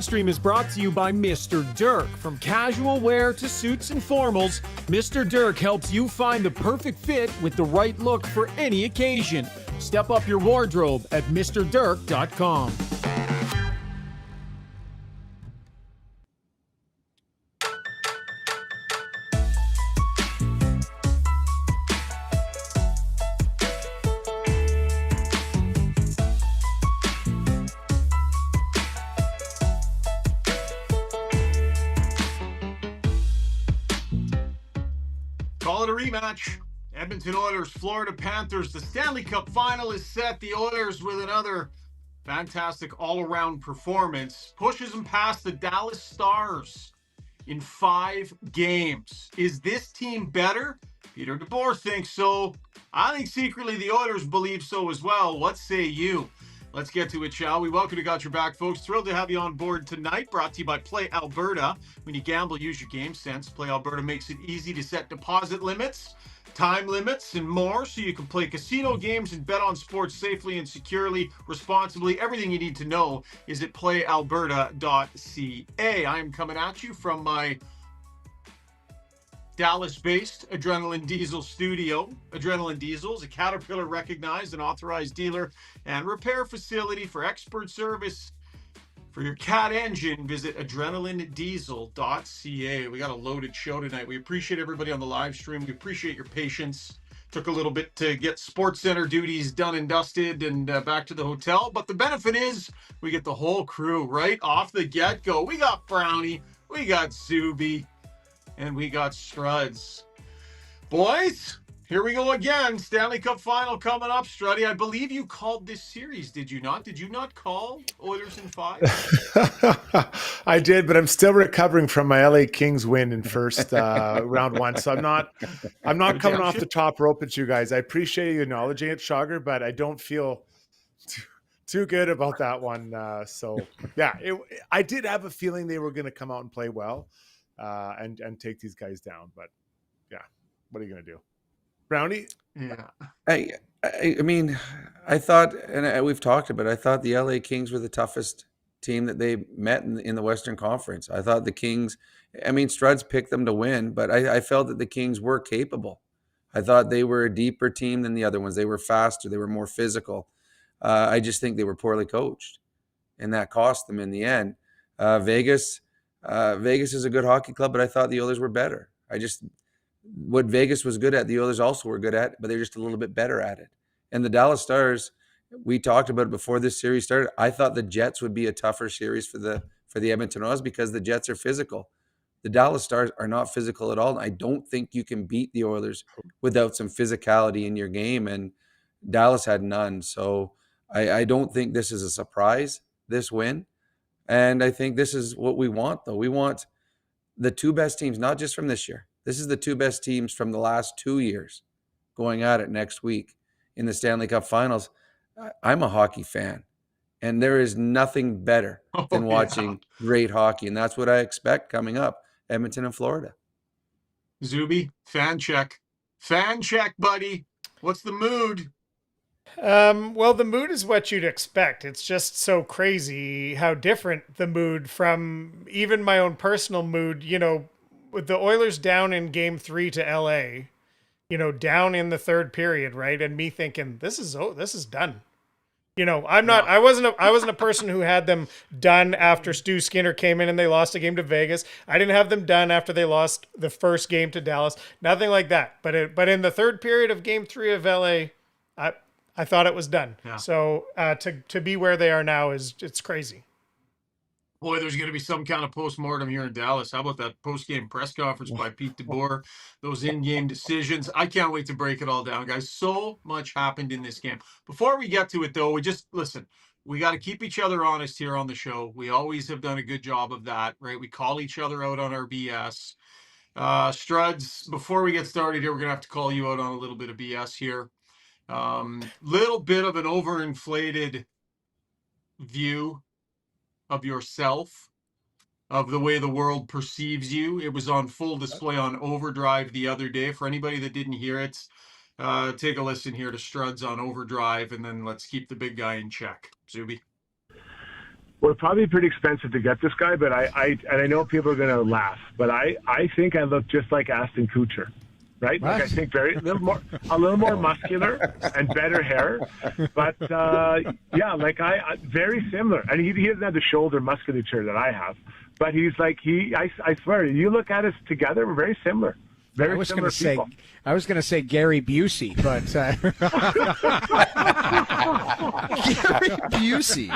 Stream is brought to you by Mr. Dirk. From casual wear to suits and formals, Mr. Dirk helps you find the perfect fit with the right look for any occasion. Step up your wardrobe at MrDirk.com. Call it a rematch. Edmonton Oilers, Florida Panthers. The Stanley Cup Final is set. The Oilers, with another fantastic all-around performance, pushes them past the Dallas Stars in 5 games. Is this team better? Peter Deboer thinks so. I think secretly the Oilers believe so as well. What say you? Let's get to it, shall we? Welcome to Got Your Back, folks. Thrilled to have you on board tonight. Brought to you by Play Alberta. When you gamble, use your game sense. Play Alberta makes it easy to set deposit limits, time limits, and more, so you can play casino games and bet on sports safely and securely, responsibly. Everything you need to know is at playalberta.ca. I am coming at you from my Dallas-based Adrenaline Diesel studio. Adrenaline Diesel is a Caterpillar-recognized and authorized dealer and repair facility for expert service for your Cat engine. Visit adrenalinediesel.ca. We got a loaded show tonight. We appreciate everybody on the live stream. We appreciate your patience. Took a little bit to get Sports Center duties done and dusted and back to the hotel. But the benefit is we get the whole crew right off the get-go. We got Brownie. We got Zuby. And we got Struds. Boys, here we go again. Stanley Cup Final coming up. Struddy, I believe you called this series, did you not? Did you not call Oilers in 5? I did, but I'm still recovering from my LA Kings win in first round 1. So I'm not coming off the top rope at you guys. I appreciate you acknowledging it, Shaugger, but I don't feel too good about that one. So yeah, I did have a feeling they were going to come out and play well. And take these guys down, but yeah, what are you gonna do, Brownie? Yeah, I mean, I thought, and we've talked about it, I thought the LA Kings were the toughest team that they met in the Western Conference. I thought the Kings, I mean, Struds picked them to win, but I felt that the Kings were capable. I thought they were a deeper team than the other ones. They were faster, they were more physical. I just think they were poorly coached, and that cost them in the end. Vegas is a good hockey club, but I thought the Oilers were better. What Vegas was good at, the Oilers also were good at, but they're just a little bit better at it. And the Dallas Stars, we talked about it before this series started. I thought the Jets would be a tougher series for the Edmonton Oilers because the Jets are physical. The Dallas Stars are not physical at all. And I don't think you can beat the Oilers without some physicality in your game. And Dallas had none. So I don't think this is a surprise, this win. And I think this is what we want, though. We want the 2 best teams, not just from this year. This is the 2 best teams from the last 2 years going at it next week in the Stanley Cup Finals. I'm a hockey fan, and there is nothing better than watching great hockey, and that's what I expect coming up, Edmonton and Florida. Zuby, fan check. Fan check, buddy. What's the mood? Well, the mood is what you'd expect. It's just so crazy how different the mood from even my own personal mood, with the Oilers down in game 3 to LA, down in the 3rd period, right? And me thinking, this is done. I wasn't a person who had them done after Stu Skinner came in and they lost a game to Vegas. I didn't have them done after they lost the first game to Dallas. Nothing like that. But in the 3rd period of game 3 of LA, I thought it was done. Yeah. So to be where they are now it's crazy. Boy, there's going to be some kind of postmortem here in Dallas. How about that post-game press conference by Pete Deboer? Those in-game decisions. I can't wait to break it all down, guys. So much happened in this game. Before we get to it, though, we got to keep each other honest here on the show. We always have done a good job of that, right? We call each other out on our BS. Struds, before we get started here, we're going to have to call you out on a little bit of BS here. Little bit of an overinflated view of yourself, of the way the world perceives you. It was on full display on Overdrive the other day. For anybody that didn't hear it, take a listen here to Struds on Overdrive, and then let's keep the big guy in check. Zuby. we're probably pretty expensive to get this guy, but I know people are going to laugh, but I think I look just like Ashton Kutcher, right? Like I think a little more muscular and better hair, but yeah, like I very similar. And he doesn't have the shoulder musculature that I have, but he's like I swear, you look at us together, we're very similar. Very similar people. I was going to say Gary Busey, but Gary Busey.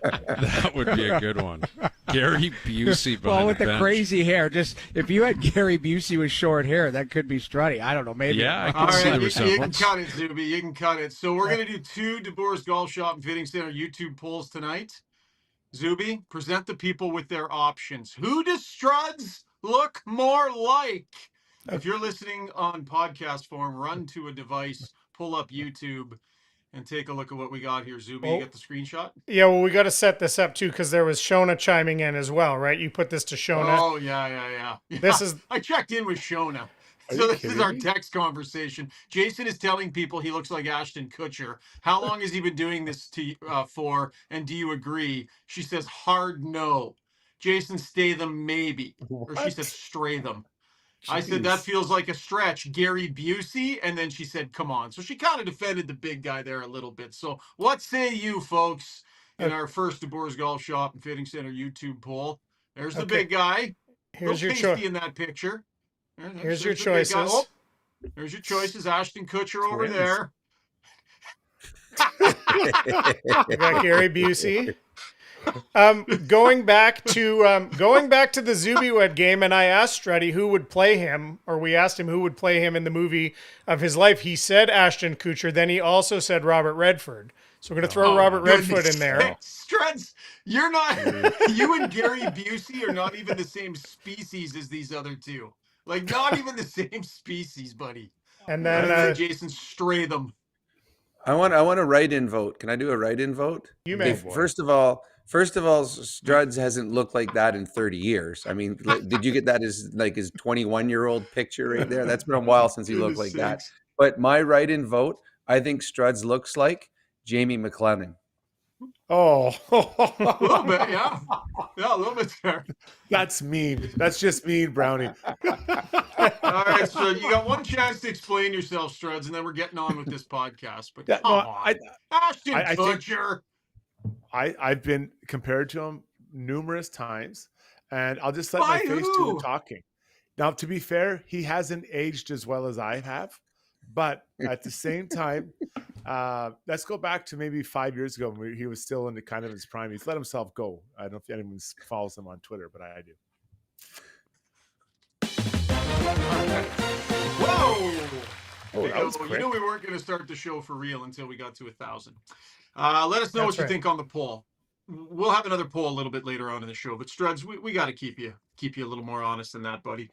That would be a good one. Gary Busey. Well, with the bench. crazy hair, just if you had Gary Busey with short hair, that could be Struddy. I don't know, maybe. Yeah, I can All see right, the you can resemblance. cut it, Zuby. You can cut it. So we're going to do 2 Deboer's Golf Shop and Fitting Center YouTube polls tonight. Zuby, present the people with their options. Who does Struds look more like? If you're listening on podcast form, run to a device, pull up YouTube, and take a look at what we got here. Zuby, you got the screenshot? Yeah, well, we got to set this up too because there was Shona chiming in as well, right? You put this to Shona. Oh, yeah. This is I checked in with Shona. Are So you this is kidding our me? text conversation. Jason is telling people he looks like Ashton Kutcher. How long has he been doing this for? And do you agree? She says hard no. Jason, stay them maybe. Or she What? said stray them. I said, that Jeez. feels like a stretch. Gary Busey. And then she said, come on. So she kind of defended the big guy there a little bit. So what say you, folks, in our first Deboer's Golf Shop and Fitting Center YouTube poll? There's the Okay. big guy. Here's Real your tasty choice. in that picture. Here's your the big guy. choices. Oh, there's your choices. Ashton Kutcher over Twins. there. We got Gary Busey. Going back to the Zubiwed game, and I asked Struddy who would play him, or we asked him who would play him in the movie of his life. He said Ashton Kutcher. Then he also said Robert Redford. So we're gonna throw Robert Redford in there. Struds, you're not. You and Gary Busey are not even the same species as these other two. Like, not even the same species, buddy. And I then say, Jason, stray them. I want a write-in vote. Can I do a write-in vote? You may. First of all, Struds hasn't looked like that in 30 years. I mean, did you get that as like his 21-year-old picture right there? That's been a while since he looked like that. But my write-in vote, I think Struds looks like Jamie McLennan. Oh, A little bit, yeah. Yeah, a little bit there. That's mean. That's just mean, Brownie. All right, so you got one chance to explain yourself, Struds, and then we're getting on with this podcast. But Yeah, come no, on. Ashton I think- Kutcher. I've been compared to him numerous times, and I'll just let By my face do who? the talking. Now, to be fair, he hasn't aged as well as I have, but at the same time, let's go back to maybe 5 years ago when he was still in the kind of his prime. He's let himself go. I don't know if anyone follows him on Twitter, but I do. Whoa! Oh, that was You quick. knew we weren't going to start the show for real until we got to 1,000. Let us know That's what you right. think on the poll. We'll have another poll a little bit later on in the show, but Struds, we got to keep you a little more honest than that, buddy.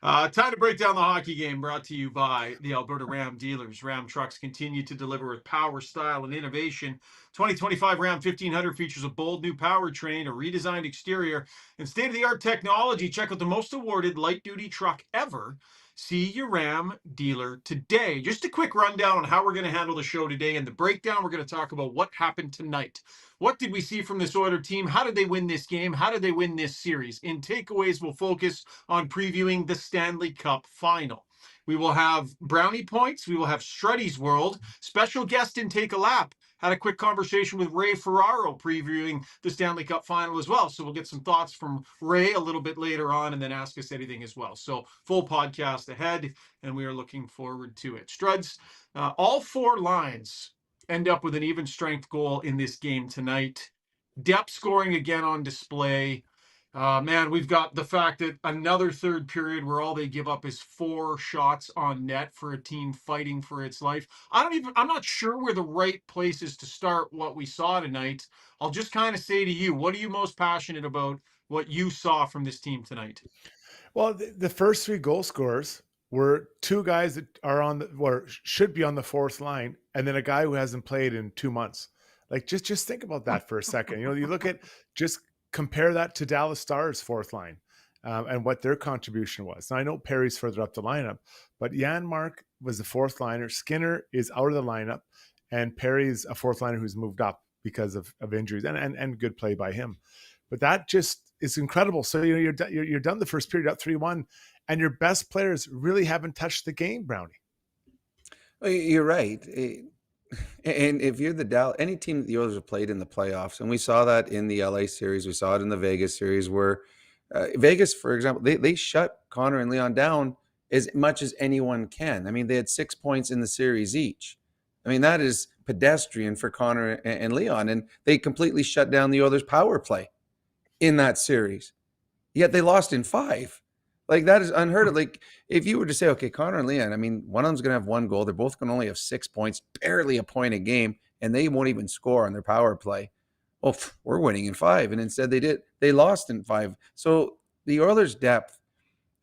Time to break down the hockey game, brought to you by the Alberta Ram dealers. Ram trucks continue to deliver with power, style, and innovation. 2025 Ram 1500 features a bold new powertrain, a redesigned exterior, and state-of-the-art technology. Check out the most awarded light-duty truck ever. See your Ram dealer today. Just a quick rundown on how we're going to handle the show today. And the breakdown, we're going to talk about what happened tonight. What did we see from this Oiler team? How did they win this game? How did they win this series? In takeaways, we'll focus on previewing the Stanley Cup Final. We will have brownie points. We will have Struddy's World. Special guest in Take a Lap. Had a quick conversation with Ray Ferraro previewing the Stanley Cup Final as well. So we'll get some thoughts from Ray a little bit later on and then ask us anything as well. So full podcast ahead, and we are looking forward to it. Struds, all 4 lines end up with an even strength goal in this game tonight. Depth scoring again on display. Man, we've got the fact that another third period where all they give up is 4 shots on net for a team fighting for its life. I'm not sure where the right place is to start what we saw tonight. I'll just kind of say to you, what are you most passionate about what you saw from this team tonight? Well, the first 3 goal scorers were 2 guys that are on the, or should be on the 4th line, and then a guy who hasn't played in 2 months. Like, just think about that for a second. You know, you look at, just compare that to Dallas Stars' 4th line and what their contribution was. Now, I know Perry's further up the lineup, but Janmark was the 4th liner. Skinner is out of the lineup, and Perry's a 4th liner who's moved up because of injuries and good play by him. But that just is incredible. So you're done the first period up 3-1, and your best players really haven't touched the game, Brownie. Well, you're right. And if you're the Dallas, any team that the Oilers have played in the playoffs, and we saw that in the LA series, we saw it in the Vegas series, where Vegas, for example, they shut Connor and Leon down as much as anyone can. I mean, they had 6 points in the series each. I mean, that is pedestrian for Connor and Leon, and they completely shut down the Oilers' power play in that series. Yet they lost in 5. Like, that is unheard of. Like, if you were to say, okay, Connor and Leon, I mean, one of them's going to have 1 goal. They're both going to only have 6 points, barely a point a game, and they won't even score on their power play. Oh, we're winning in 5. And instead they lost in 5. So the Oilers' depth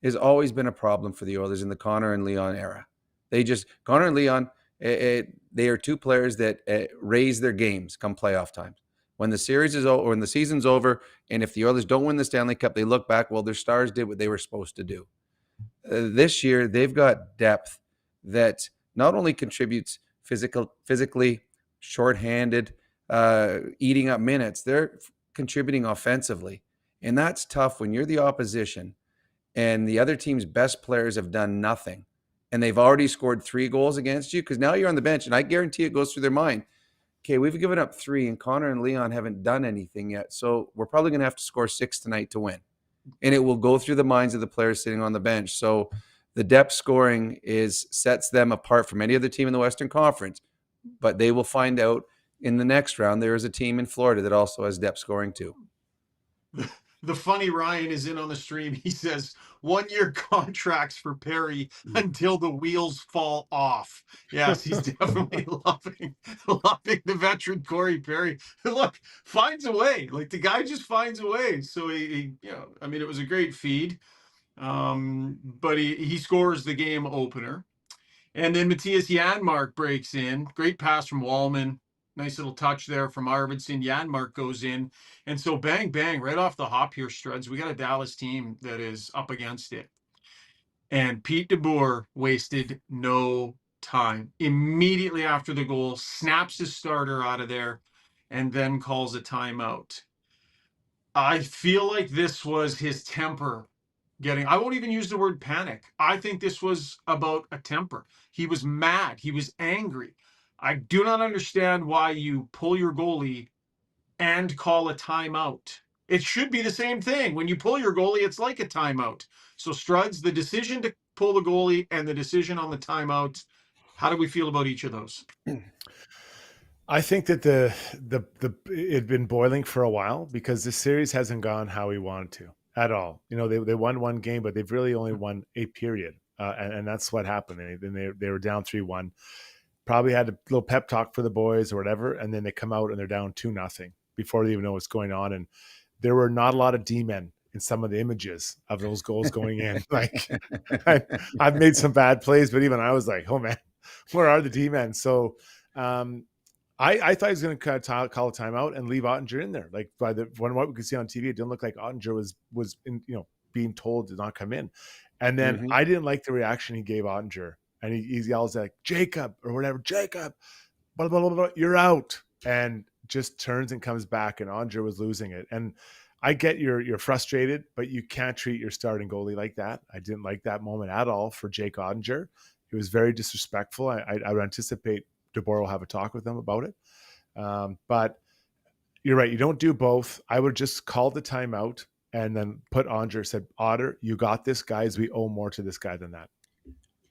has always been a problem for the Oilers in the Connor and Leon era. Connor and Leon, they are 2 players that raise their games come playoff times. When the series is over, when the season's over, and if the Oilers don't win the Stanley Cup, they look back, well, their stars did what they were supposed to do. This year, they've got depth that not only contributes physically, shorthanded, eating up minutes, they're contributing offensively. And that's tough when you're the opposition and the other team's best players have done nothing. And they've already scored 3 goals against you, because now you're on the bench, and I guarantee it goes through their mind. Okay, we've given up 3, and Connor and Leon haven't done anything yet. So we're probably going to have to score 6 tonight to win. And it will go through the minds of the players sitting on the bench. So the depth scoring sets them apart from any other team in the Western Conference. But they will find out in the next round. There is a team in Florida that also has depth scoring too. The funny Ryan is in on the stream. He says 1-year contracts for Perry until the wheels fall off. Yes, he's definitely loving the veteran Corey Perry. Look, finds a way. Like, the guy just finds a way. So he I mean, it was a great feed. But he scores the game opener. And then Matthias Janmark breaks in. Great pass from Wallman. Nice little touch there from Arvidsson. Janmark goes in. And so bang, bang, right off the hop here, Struds. We got a Dallas team that is up against it. And Pete Deboer wasted no time. Immediately after the goal, snaps his starter out of there, and then calls a timeout. I feel like this was his temper I won't even use the word panic. I think this was about a temper. He was mad. He was angry. I do not understand why you pull your goalie and call a timeout. It should be the same thing. When you pull your goalie, it's like a timeout. So Struds, the decision to pull the goalie and the decision on the timeout, how do we feel about each of those? I think that it had been boiling for a while, because the series hasn't gone how we wanted to at all. You know, they won 1 game, but they've really only won a period, and that's what happened. They were down 3-1. Probably had a little pep talk for the boys or whatever, and then they come out and they're down 2-0 before they even know what's going on. And there were not a lot of D-men in some of the images of those goals going in. Like, I've made some bad plays, but even I was like, oh man, where are the D-men? So I thought he was going to call a timeout and leave Oettinger in there. Like, from what we could see on TV, it didn't look like Oettinger was being told to not come in. And then I didn't like the reaction he gave Oettinger. And he yells like, Jacob, or whatever, Jacob, blah, blah, blah, blah, you're out. And just turns and comes back, and Oettinger was losing it. And I get you're frustrated, but you can't treat your starting goalie like that. I didn't like that moment at all for Jake Oettinger. It was very disrespectful. I would anticipate Deboer will have a talk with them about it. But you're right. You don't do both. I would just call the timeout and then put Oettinger, said, Otter, you got this, guys. We owe more to this guy than that.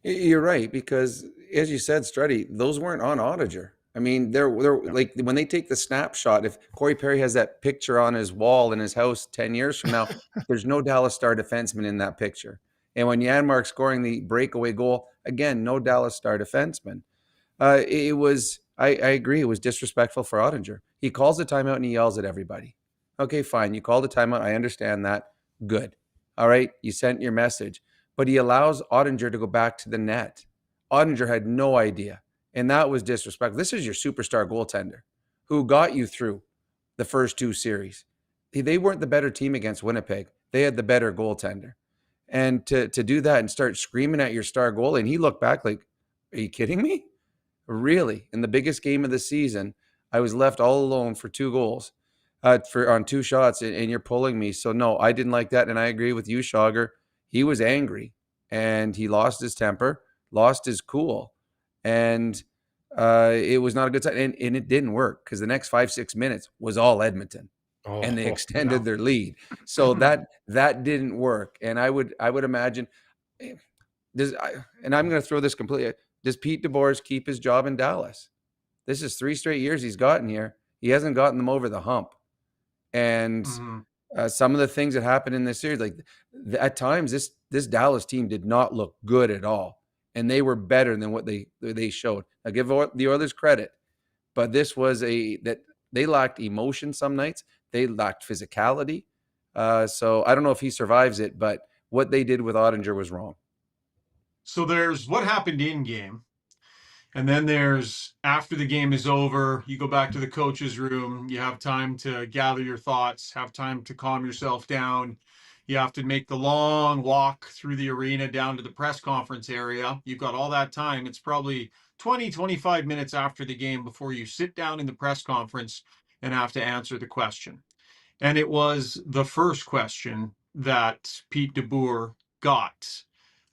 You're right, because as you said, Struddy, those weren't on Oettinger. I mean, they're like, when they take the snapshot, if Corey Perry has that picture on his wall in his house 10 years from now, there's no Dallas Star defenseman in that picture. And when Janmark scoring the breakaway goal, again, no Dallas Star defenseman. I agree. It was disrespectful for Oettinger. He calls the timeout and he yells at everybody. Okay, fine. You called the timeout. I understand that. Good. All right. You sent your message. But he allows Oettinger to go back to the net. Oettinger had no idea. And that was disrespectful. This is your superstar goaltender who got you through the first 2 series. They weren't the better team against Winnipeg. They had the better goaltender. And to do that and start screaming at your star goalie, and he looked back like, are you kidding me? Really? In the biggest game of the season, I was left all alone for 2 goals, on 2 shots, and you're pulling me. So no, I didn't like that, and I agree with you, Shaugger. He was angry, and he lost his temper, lost his cool, and it was not a good sign. And it didn't work because the next 5-6 minutes was all Edmonton, and they extended their lead. So that didn't work. And I would imagine, and I'm going to throw this completely. Does Pete Deboer keep his job in Dallas? This is 3 straight years he's gotten here. He hasn't gotten them over the hump. And some of the things that happened in this series, like at times, this Dallas team did not look good at all, and they were better than what they showed. I give the Oilers credit, but this was that they lacked emotion some nights. They lacked physicality. So I don't know if he survives it, but what they did with Oettinger was wrong. So there's what happened in game. And then there's after the game is over, you go back to the coach's room. You have time to gather your thoughts, have time to calm yourself down. You have to make the long walk through the arena down to the press conference area. You've got all that time. It's probably 20, 25 minutes after the game before you sit down in the press conference and have to answer the question. And it was the first question that Pete Deboer got.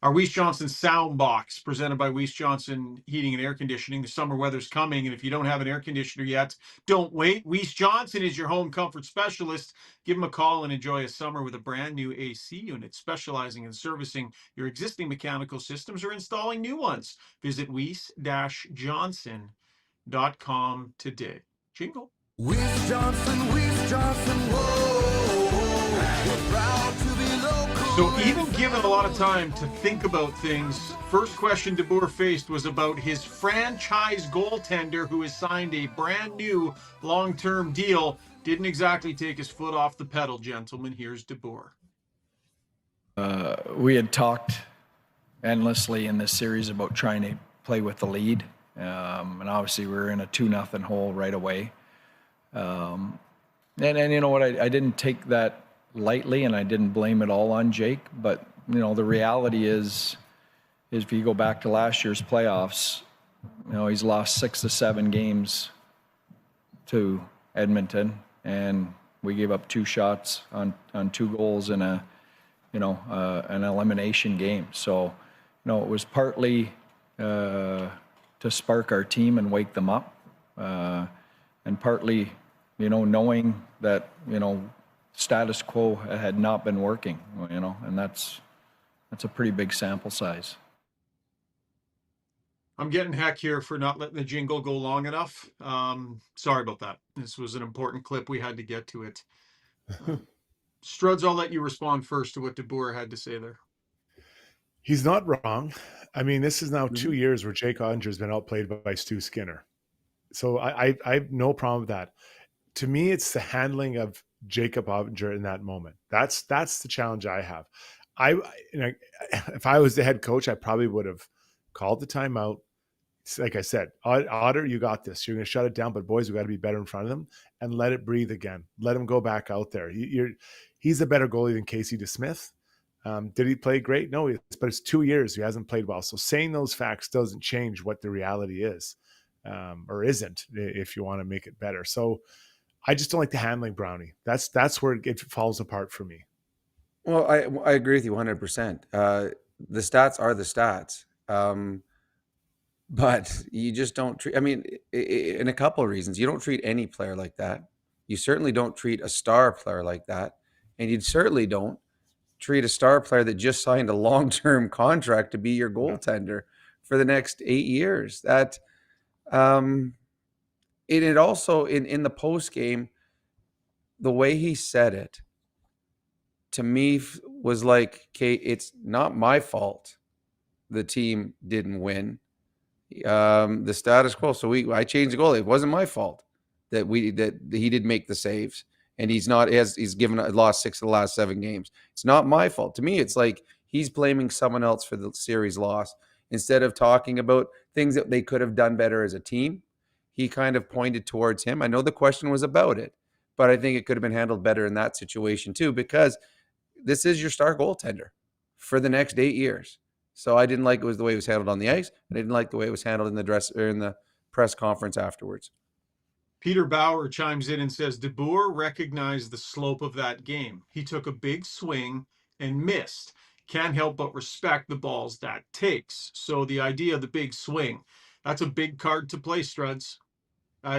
Our Weiss Johnson sound box presented by Weiss Johnson Heating and Air Conditioning. The summer weather's coming, and if you don't have an air conditioner yet, don't wait. Weiss Johnson is your home comfort specialist. Give them a call and enjoy a summer with a brand new AC unit specializing in servicing your existing mechanical systems or installing new ones. Visit weiss-johnson.com today. Jingle. Weiss Johnson, whoa. We're proud to be local. So even given a lot of time to think about things, first question Deboer faced was about his franchise goaltender who has signed a brand new long-term deal. Didn't exactly take his foot off the pedal, gentlemen. Here's Deboer. We had talked endlessly in this series about trying to play with the lead. And obviously we were in a 2-0 hole right away. And you know what, I didn't take that lightly, and I didn't blame it all on Jake, but you know, the reality is if you go back to last year's playoffs, you know, he's lost 6 to 7 games to Edmonton, and we gave up 2 shots on 2 goals in an elimination game. So, you know, it was partly to spark our team and wake them up, and partly, you know, knowing that, you know, status quo had not been working, you know, and that's a pretty big sample size. I'm getting heck here for not letting the jingle go long enough. Sorry about that. This was an important clip. We had to get to it. Struds, I'll let you respond first to what Deboer had to say there. He's not wrong. I mean, this is now 2 years where Jake Oettinger has been outplayed by Stu Skinner. So I have no problem with that. To me, it's the handling of Jacob Oettinger in that moment. That's the challenge I have. If I was the head coach, I probably would have called the timeout. Like I said, Otter, you got this. You're going to shut it down, but boys, we got to be better in front of them and let it breathe again. Let him go back out there. He's a better goalie than Casey DeSmith. Did he play great? No, but it's 2 years. He hasn't played well. So saying those facts doesn't change what the reality is, or isn't, if you want to make it better. So I just don't like the handling, Brownie. That's where it falls apart for me. Well, I agree with you 100%. The stats are the stats. But you just don't treat, I mean, in a couple of reasons, you don't treat any player like that. You certainly don't treat a star player like that. And you certainly don't treat a star player that just signed a long-term contract to be your goaltender for the next 8 years. That, it also, in the post game, the way he said it, to me, was like, okay, it's not my fault the team didn't win. The status quo. So I changed the goal. It wasn't my fault that he didn't make the saves, and he's lost 6 of the last 7 games. It's not my fault. To me, it's like he's blaming someone else for the series loss instead of talking about things that they could have done better as a team. He kind of pointed towards him. I know the question was about it, but I think it could have been handled better in that situation too, because this is your star goaltender for the next 8 years. So I didn't like the way it was handled on the ice. I didn't like the way it was handled in the press conference afterwards. Peter Bauer chimes in and says, Deboer recognized the slope of that game. He took a big swing and missed. Can't help but respect the balls that takes. So the idea of the big swing, that's a big card to play, Struds.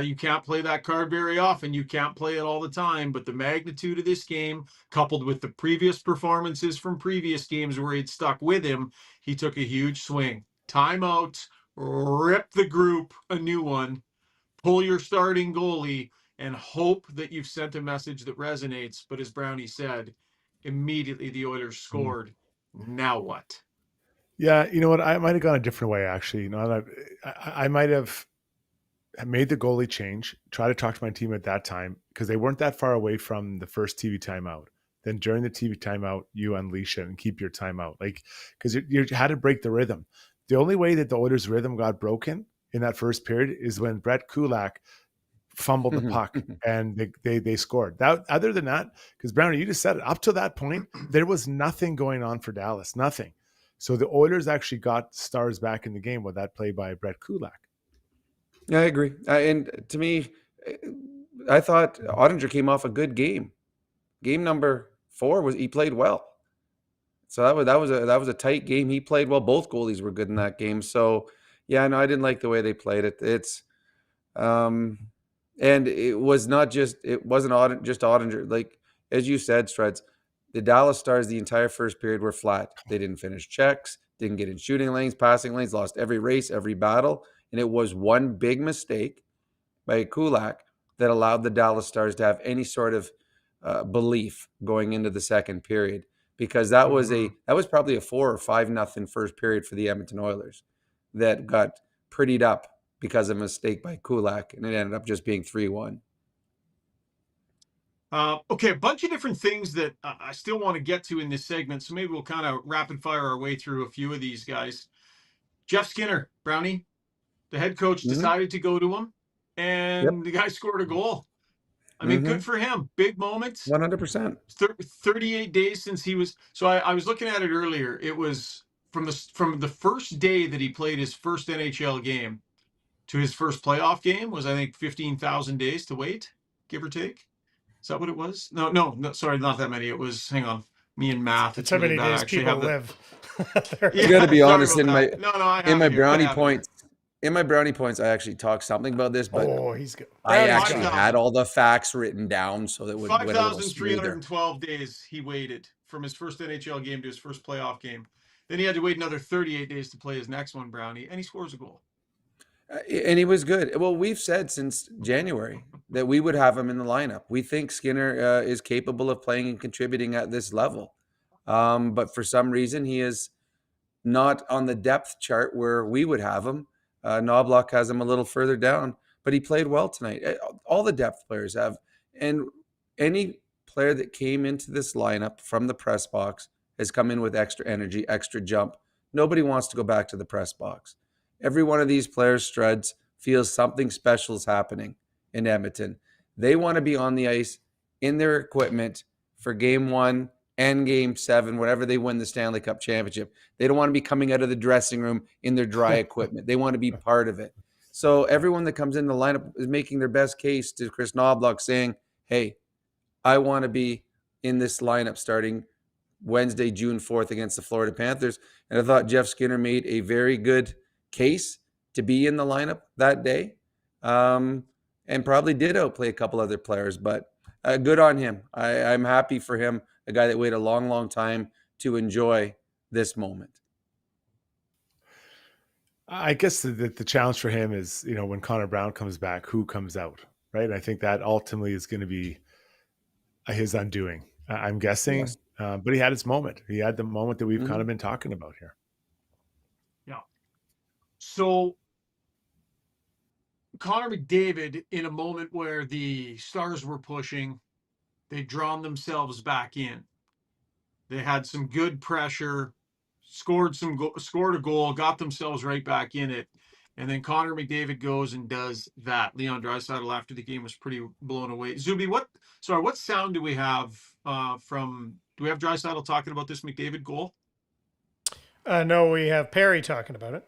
You can't play that card very often. You can't play it all the time. But the magnitude of this game, coupled with the previous performances from previous games where he'd stuck with him, he took a huge swing. Timeout, rip the group a new one, pull your starting goalie, and hope that you've sent a message that resonates. But as Brownie said, immediately the Oilers scored. Now what? Yeah, you know what? I might have gone a different way, actually. You know, I might have made the goalie change, try to talk to my team at that time because they weren't that far away from the first TV timeout. Then during the TV timeout, you unleash it and keep your timeout. Like, because you had to break the rhythm. The only way that the Oilers' rhythm got broken in that first period is when Brett Kulak fumbled the puck and they scored. That, other than that, because Brownie, you just said it, up to that point, there was nothing going on for Dallas, nothing. So the Oilers actually got stars back in the game with that play by Brett Kulak. Yeah, I agree. And to me, I thought Oettinger came off a good game. Game number 4 he played well. So that was a tight game. He played well. Both goalies were good in that game. So yeah, no, I didn't like the way they played it. It's and it wasn't just Oettinger. Like as you said, Struds, the Dallas Stars the entire first period were flat. They didn't finish checks, didn't get in shooting lanes, passing lanes, lost every race, every battle. And it was one big mistake by Kulak that allowed the Dallas Stars to have any sort of belief going into the second period, because that was probably a 4 or 5-0 first period for the Edmonton Oilers that got prettied up because of a mistake by Kulak, and it ended up just being 3-1. Okay, a bunch of different things that I still want to get to in this segment, so maybe we'll kind of rapid fire our way through a few of these guys. Jeff Skinner, Brownie, the head coach decided to go to him, and the guy scored a goal. I mean, good for him. Big moment. 100%. 38 days since he was. So I was looking at it earlier. It was from the first day that he played his first NHL game to his first playoff game was, I think, 15,000 days to wait, give or take. Is that what it was? No, sorry, not that many. It was, hang on, me and math. That's how many days people live. You got to be honest. In my brownie points, I actually talked something about this, but he's good. I actually had all the facts written down so that it would 5,312 days he waited from his first NHL game to his first playoff game. Then he had to wait another 38 days to play his next one, Brownie, and he scores a goal. And he was good. Well, we've said since January that we would have him in the lineup. We think Skinner is capable of playing and contributing at this level. But for some reason, he is not on the depth chart where we would have him. Knobloch has him a little further down, but he played well tonight. All the depth players have. And any player that came into this lineup from the press box has come in with extra energy, extra jump. Nobody wants to go back to the press box. Every one of these players, Struds, feels something special is happening in Edmonton. They want to be on the ice in their equipment for game 1 and game 7, whenever they win the Stanley Cup championship. They don't want to be coming out of the dressing room in their dry equipment. They want to be part of it. So everyone that comes in the lineup is making their best case to Chris Knobloch, saying, hey, I want to be in this lineup starting Wednesday, June 4th against the Florida Panthers. And I thought Jeff Skinner made a very good case to be in the lineup that day, and probably did outplay a couple other players, but good on him. I'm happy for him, a guy that waited a long, long time to enjoy this moment. I guess the challenge for him is, when Connor Brown comes back, who comes out, right? And I think that ultimately is going to be his undoing, I'm guessing. Yes. But he had his moment. He had the moment that we've kind of been talking about here. Yeah. So Connor McDavid, in a moment where the Stars were pushing, they'd drawn themselves back in. They had some good pressure, scored a goal, got themselves right back in it. And then Connor McDavid goes and does that. Leon Draisaitl after the game was pretty blown away. Zuby, what sound do we have do we have Draisaitl talking about this McDavid goal? No, we have Perry talking about it.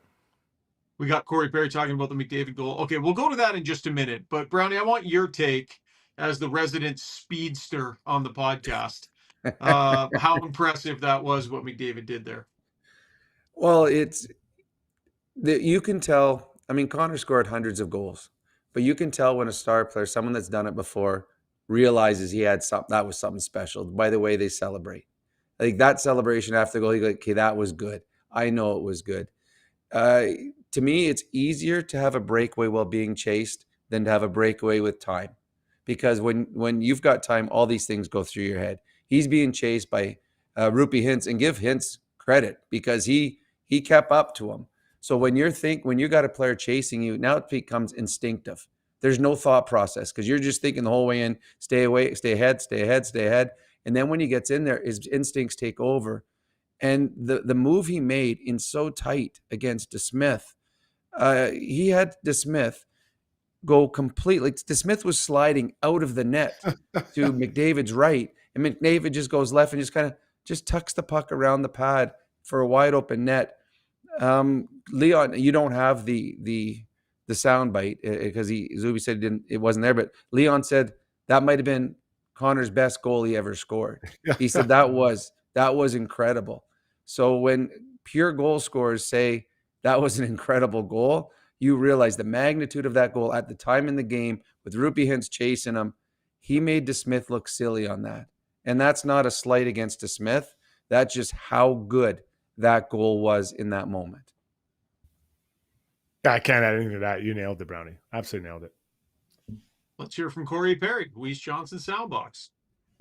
We got Corey Perry talking about the McDavid goal. Okay, we'll go to that in just a minute. But Brownie, I want your take as the resident speedster on the podcast. How impressive that was what McDavid did there. Well, you can tell. I mean, Connor scored hundreds of goals, but you can tell when a star player, someone that's done it before, realizes he had something that was something special. By the way they celebrate, like that celebration after the goal, you go, okay, that was good. I know it was good. To me, it's easier to have a breakaway while being chased than to have a breakaway with time, because when you've got time, all these things go through your head. He's being chased by Rupee Hintz, and give Hintz credit because he kept up to him. So when you got a player chasing you, now it becomes instinctive. There's no thought process because you're just thinking the whole way in, stay away, stay ahead, stay ahead, stay ahead. And then when he gets in there, his instincts take over. And the move he made in so tight against DeSmith, he had DeSmith go completely. DeSmith was sliding out of the net to McDavid's right, and McDavid just goes left and just tucks the puck around the pad for a wide open net. Leon, you don't have the sound bite because Zuby said it wasn't there, but Leon said that might have been Connor's best goal he ever scored. He said that was incredible. So when pure goal scorers say that was an incredible goal, you realize the magnitude of that goal at the time in the game with Rupee Hintz chasing him. He made DeSmith look silly on that. And that's not a slight against DeSmith. That's just how good that goal was in that moment. Yeah, I can't add anything to that. You nailed it, Brownie. Absolutely nailed it. Let's hear from Corey Perry, Weiss Johnson Soundbox.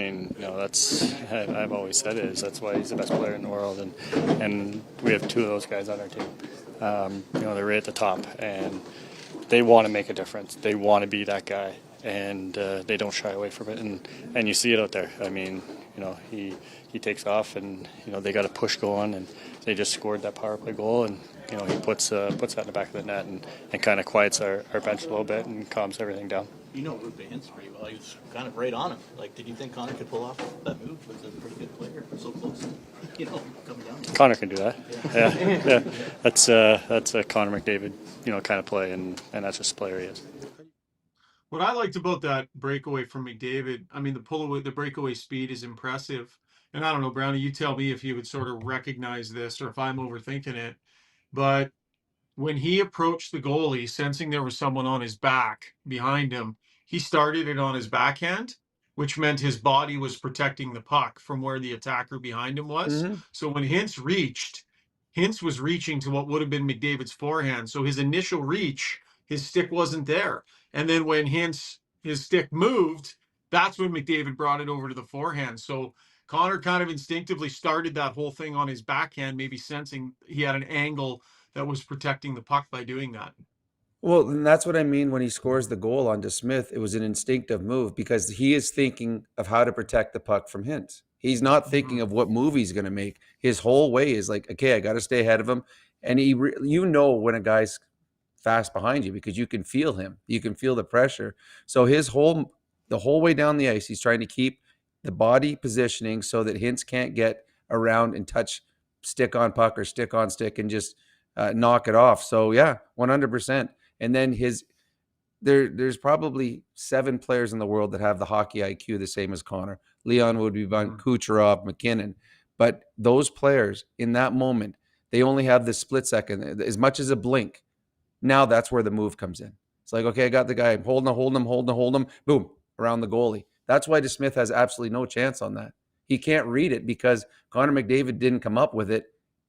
I mean, I've always said it is that's why he's the best player in the world, and we have two of those guys on our team. They're right at the top, and they want to make a difference. They want to be that guy, and they don't shy away from it, and you see it out there. I mean, he takes off, and they got a push going, and they just scored that power play goal, and he puts that in the back of the net and kind of quiets our bench a little bit and calms everything down. Rupee Hintz pretty well. He was kind of right on him. Like, did you think Connor could pull off that move? Was a pretty good player, so close. Coming down. Connor can do that. Yeah. That's a Connor McDavid, kind of play, and that's just the player he is. What I liked about that breakaway from McDavid, I mean, the breakaway speed is impressive. And I don't know, Brownie, you tell me if you would sort of recognize this or if I'm overthinking it. But when he approached the goalie, sensing there was someone on his back behind him, he started it on his backhand, which meant his body was protecting the puck from where the attacker behind him was. Mm-hmm. So when Hintz was reaching to what would have been McDavid's forehand. So his initial reach, his stick wasn't there. And then when his stick moved, that's when McDavid brought it over to the forehand. So Connor kind of instinctively started that whole thing on his backhand, maybe sensing he had an angle that was protecting the puck by doing that. Well, and that's what I mean when he scores the goal on DeSmith. It was an instinctive move because he is thinking of how to protect the puck from Hintz. He's not thinking of what move he's going to make. His whole way is like, okay, I got to stay ahead of him. And when a guy's fast behind you because you can feel him. You can feel the pressure. So the whole way down the ice, he's trying to keep the body positioning so that Hintz can't get around and touch stick on puck or stick on stick and just knock it off. So yeah, 100%. And then there's probably 7 players in the world that have the hockey IQ the same as Connor. Leon would be Kucherov, McKinnon. But those players in that moment, they only have this split second, as much as a blink. Now that's where the move comes in. It's like, okay, I got the guy holding him, boom, around the goalie. That's why DeSmith has absolutely no chance on that. He can't read it because Connor McDavid didn't come up with it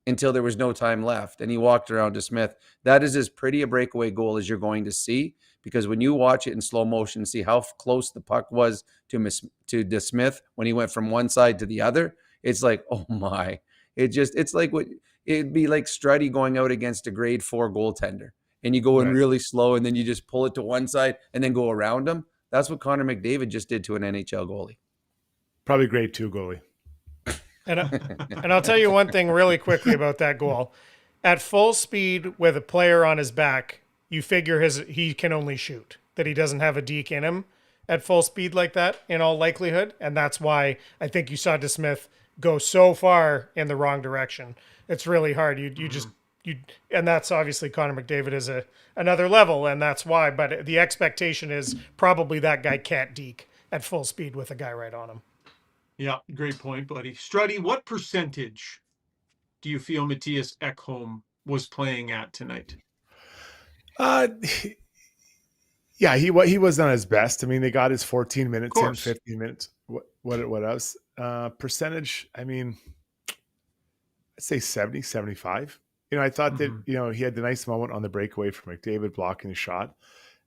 until there was no time left, and he walked around DeSmith. That is as pretty a breakaway goal as you're going to see, because when you watch it in slow motion, see how close the puck was to DeSmith when he went from one side to the other, it's like, oh my. It's like it'd be like Struddy going out against a grade 4 goaltender, and you go in really slow, and then you just pull it to one side and then go around him. That's what Connor McDavid just did to an NHL goalie. Probably grade 2 goalie. And I'll tell you one thing really quickly about that goal. At full speed with a player on his back, you figure he can only shoot, that he doesn't have a deke in him at full speed like that in all likelihood. And that's why I think you saw DeSmith go so far in the wrong direction. It's really hard. You just and that's obviously Connor McDavid is another level, and that's why. But the expectation is probably that guy can't deke at full speed with a guy right on him. Yeah, great point, buddy. Struddy, what percentage do you feel Matthias Ekholm was playing at tonight? Yeah, he wasn't at his best. I mean, they got his 14 minutes in, 15 minutes. What else? Percentage, I mean, I'd say 70, 75. I thought that, he had the nice moment on the breakaway from McDavid blocking the shot.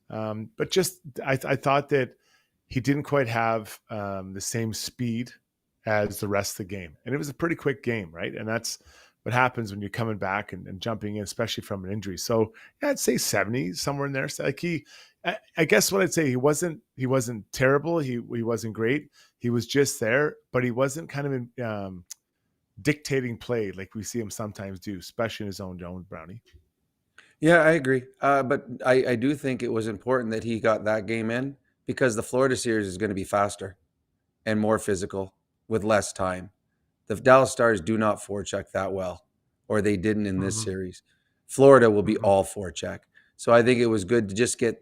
But just, I thought that he didn't quite have the same speed as the rest of the game. And it was a pretty quick game, right? And that's what happens when you're coming back and jumping in, especially from an injury. So yeah, I'd say 70, somewhere in there. So like I guess what I'd say, he wasn't terrible. He wasn't great. He was just there, but he wasn't kind of dictating play like we see him sometimes do, especially in his own zone, Brownie. Yeah, I agree. But I do think it was important that he got that game in because the Florida series is going to be faster and more physical with less time. The Dallas Stars do not forecheck that well, or they didn't in this series. Florida will be all forecheck. So I think it was good to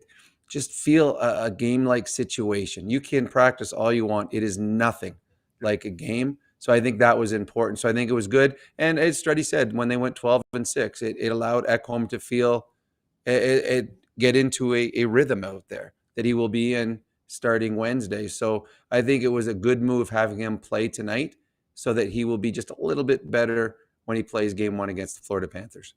just feel a game-like situation. You can practice all you want. It is nothing like a game. So I think that was important. So I think it was good. And as Struddy said, when they went 12-6, it allowed Ekholm to feel get into a rhythm out there that he will be in starting Wednesday. So I think it was a good move having him play tonight so that he will be just a little bit better when he plays game 1 against the Florida Panthers.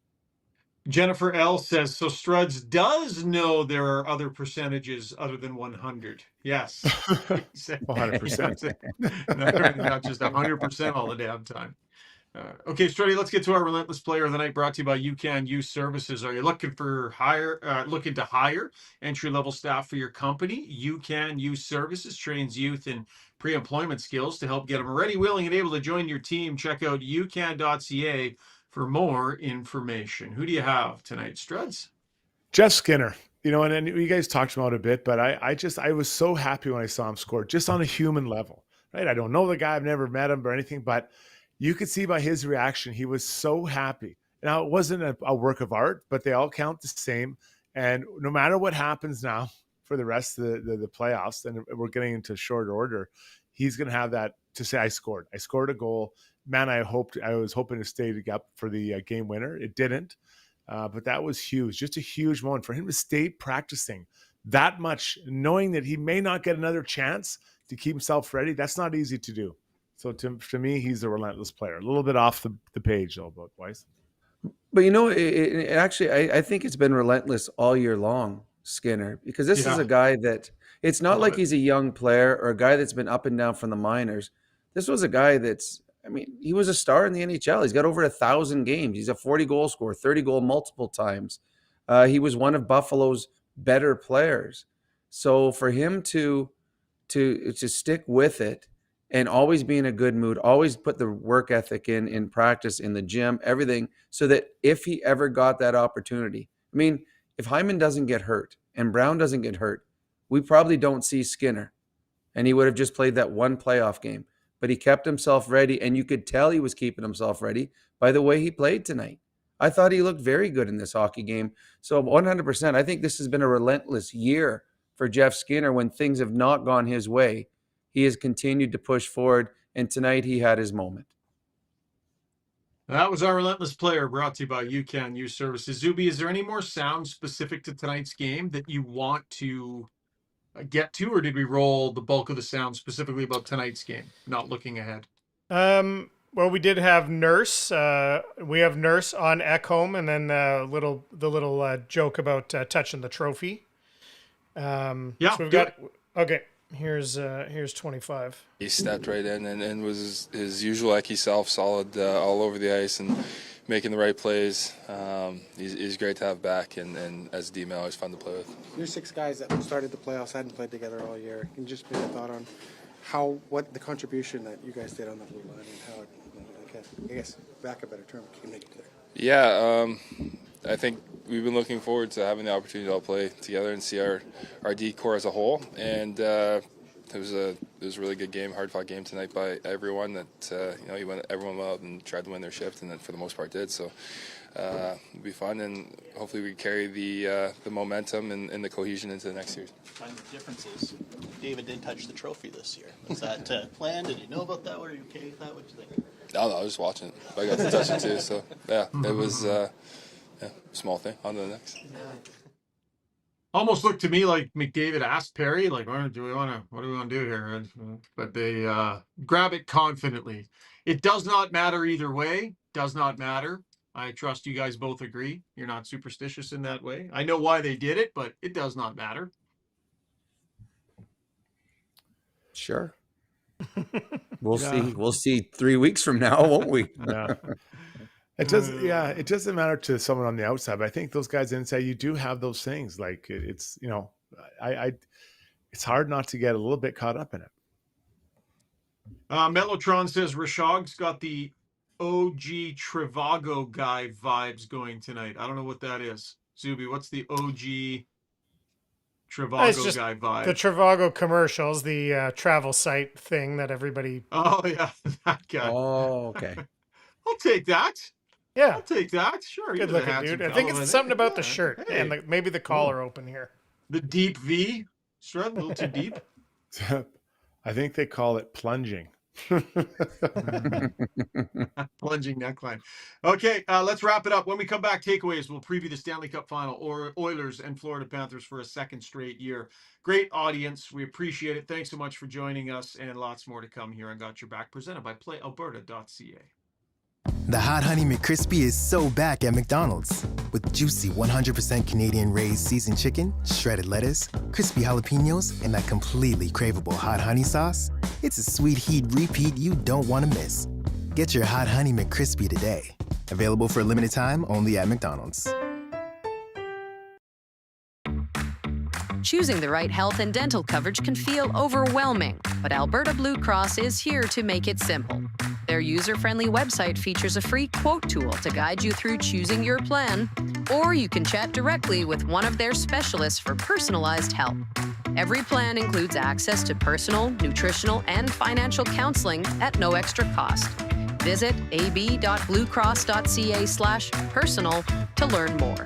Jennifer L says, so Struds does know there are other percentages other than 100. Yes. 100%. Not just 100% all the damn time. Okay, Struddy, let's get to our Relentless Player of the Night, brought to you by UCAN Youth Services. Are you looking to hire entry-level staff for your company? UCAN Youth Services trains youth in pre-employment skills to help get them ready, willing, and able to join your team. Check out ucan.ca for more information. Who do you have tonight, Struds? Jeff Skinner. And you guys talked about it a bit, but I was so happy when I saw him score, just on a human level, right? I don't know the guy, I've never met him or anything, but you could see by his reaction, he was so happy. Now, it wasn't a work of art, but they all count the same. And no matter what happens now for the rest of the playoffs, and we're getting into shorter order, he's going to have that to say, I scored a goal. Man, I was hoping to stay up for the game winner. It didn't, but that was huge. Just a huge moment for him to stay practicing that much, knowing that he may not get another chance to keep himself ready. That's not easy to do. So to me, he's a relentless player. A little bit off the page, though, boys. But actually, I think it's been relentless all year long, Skinner, because this is a guy that it's not like he's a young player or a guy that's been up and down from the minors. This was a guy he was a star in the NHL. He's got over 1,000 games. He's a 40-goal scorer, 30-goal multiple times. He was one of Buffalo's better players. So for him to stick with it and always be in a good mood, always put the work ethic in practice, in the gym, everything, so that if he ever got that opportunity, if Hyman doesn't get hurt and Brown doesn't get hurt, we probably don't see Skinner. And he would have just played that one playoff game. But he kept himself ready, and you could tell he was keeping himself ready by the way he played tonight. I thought he looked very good in this hockey game. So 100%, I think this has been a relentless year for Jeff Skinner when things have not gone his way. He has continued to push forward, and tonight he had his moment. That was our Relentless Player, brought to you by UCAN Youth Services. Zuby, is there any more sound specific to tonight's game that you want to get to, or did we roll the bulk of the sound specifically about tonight's game, not looking ahead? Well, we did have Nurse. We have Nurse on Ekholm, and then the little joke about touching the trophy. So we've got okay. Here's 25. He stepped right in and was his usual Ecky self, solid all over the ice and making the right plays. He's great to have back, and as a D-man, always fun to play with. Your 6 guys that started the playoffs hadn't played together all year. Can you just make a thought on what the contribution that you guys did on the blue line and how it, I guess, back a better term, can make it there? Yeah, I think we've been looking forward to having the opportunity to all play together and see our D core as a whole. And it was was a really good game, hard fought game tonight by everyone. That everyone went out and tried to win their shift, and then for the most part did. So it'll be fun, and hopefully we carry the momentum and the cohesion into the next series. Find the differences. David did touch the trophy this year. Was that planned? Did you know about that? Were you okay with that? What did you think? No, I was just watching it. I got to touch it too. So yeah, it was small thing. On to the next. Yeah. Almost looked to me like McDavid asked Perry, like, what do we want to do here? But they grab it confidently. It does not matter either way. Does not matter. I trust you guys both agree. You're not superstitious in that way. I know why they did it, but it does not matter. Sure. We'll see. We'll see 3 weeks from now, won't we? Yeah. It does. Yeah, it doesn't matter to someone on the outside, but I think those guys inside, you do have those things. Like it's, it's hard not to get a little bit caught up in it. Mellotron says Rishaug's got the OG Trivago guy vibes going tonight. I don't know what that is. Zuby, what's the OG Trivago guy vibe? The Trivago commercials, the travel site thing that everybody. Oh yeah, that guy. Oh, okay. I'll take that. Yeah, I'll take that. Sure. Good looking dude. I think it's something about the shirt and maybe the collar open here. The deep V. Strud, a little too deep. I think they call it plunging. Plunging neckline. Okay, let's wrap it up. When we come back, takeaways. We'll preview the Stanley Cup Final, or Oilers and Florida Panthers for a second straight year. Great audience. We appreciate it. Thanks so much for joining us, and lots more to come here on Got Your Back, presented by PlayAlberta.ca. The Hot Honey McCrispy is so back at McDonald's. With juicy 100% Canadian raised seasoned chicken, shredded lettuce, crispy jalapenos, and that completely craveable hot honey sauce, it's a sweet heat repeat you don't want to miss. Get your Hot Honey McCrispy today. Available for a limited time only at McDonald's. Choosing the right health and dental coverage can feel overwhelming, but Alberta Blue Cross is here to make it simple. Their user-friendly website features a free quote tool to guide you through choosing your plan, or you can chat directly with one of their specialists for personalized help. Every plan includes access to personal, nutritional, and financial counseling at no extra cost. Visit ab.bluecross.ca/personal to learn more.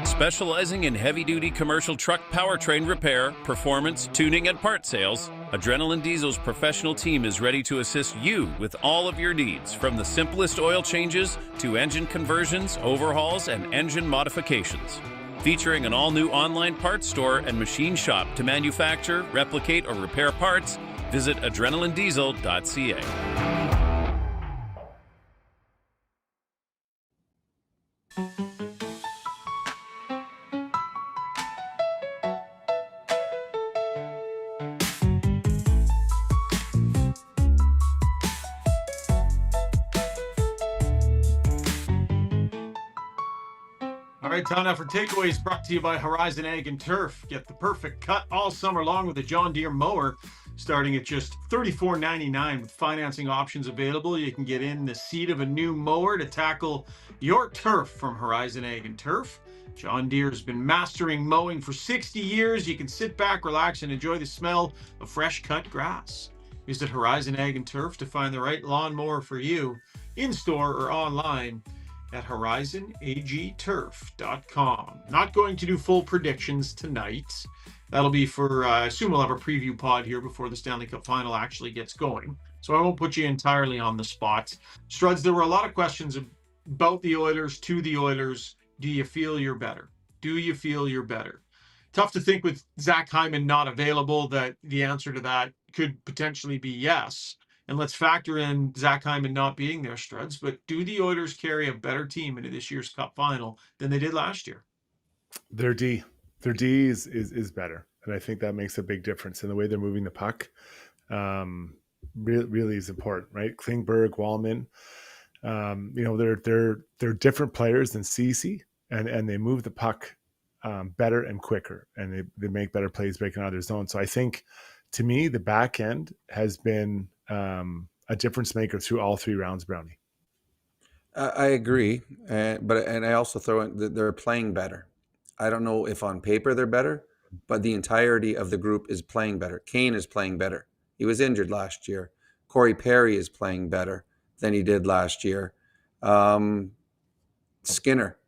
Specializing in heavy-duty commercial truck powertrain repair, performance, tuning, and part sales, Adrenaline Diesel's professional team is ready to assist you with all of your needs, from the simplest oil changes to engine conversions, overhauls, and engine modifications. Featuring an all-new online parts store and machine shop to manufacture, replicate, or repair parts, visit adrenalinediesel.ca. All right, time now for takeaways, brought to you by Horizon Ag and Turf. Get the perfect cut all summer long with a John Deere mower, starting at just $34.99 with financing options available. You can get in the seat of a new mower to tackle your turf from Horizon Ag and Turf. John Deere has been mastering mowing for 60 years. You can sit back, relax, and enjoy the smell of fresh cut grass. Visit Horizon Ag and Turf to find the right lawnmower for you, in-store or online at horizonagturf.com. Not going to do full predictions tonight. That'll be for, I assume we'll have a preview pod here before the Stanley Cup Final actually gets going. So I won't put you entirely on the spot. Struds, there were a lot of questions about the Oilers, to the Oilers. Do you feel you're better? Do you feel you're better? Tough to think with Zach Hyman not available that the answer to that could potentially be yes. And let's factor in Zach Hyman not being there, Struds. But do the Oilers carry a better team into this year's Cup Final than they did last year? Their D is better, and I think that makes a big difference in the way they're moving the puck. Really is important, right? Klingberg, Wallman, they're different players than Ceci, and they move the puck better and quicker, and they make better plays breaking out of their zone. So I think, to me, the back end has been a difference maker through all three rounds, Brownie. I agree, but I also throw in that they're playing better. I don't know if on paper they're better, but the entirety of the group is playing better. Kane is playing better. He was injured last year. Corey Perry is playing better than he did last year. Skinner,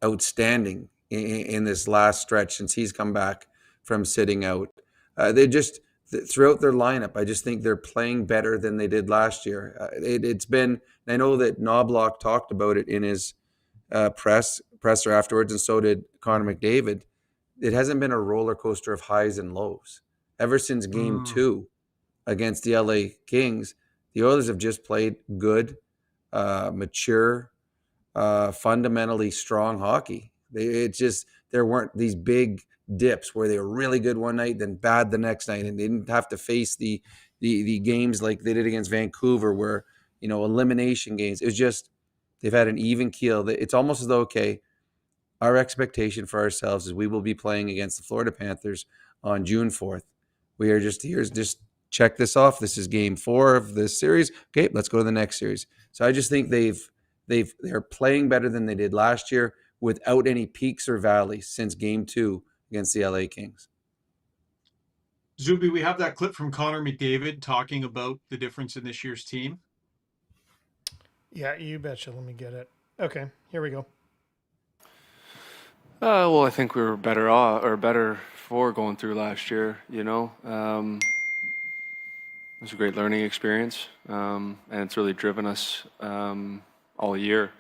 outstanding in this last stretch since he's come back from sitting out. They just throughout their lineup, I just think they're playing better than they did last year. It's been. I know that Knobloch talked about it in his presser afterwards, and so did Connor McDavid. It hasn't been a roller coaster of highs and lows ever since Game 2 against the LA Kings. The Oilers have just played good, mature, fundamentally strong hockey. There weren't these big dips where they were really good one night, then bad the next night, and they didn't have to face the games like they did against Vancouver, where elimination games. It was just they've had an even keel. It's almost as though, okay, our expectation for ourselves is we will be playing against the Florida Panthers on June 4th. We are just here, just check this off. This is Game 4 of this series. Okay, let's go to the next series. So I just think they're playing better than they did last year without any peaks or valleys since Game 2 against the LA Kings. Zuby, we have that clip from Connor McDavid talking about the difference in this year's team. Yeah, you betcha. Let me get it. Okay, here we go. Well, I think we were better off, or better for going through last year. It was a great learning experience, and it's really driven us all year.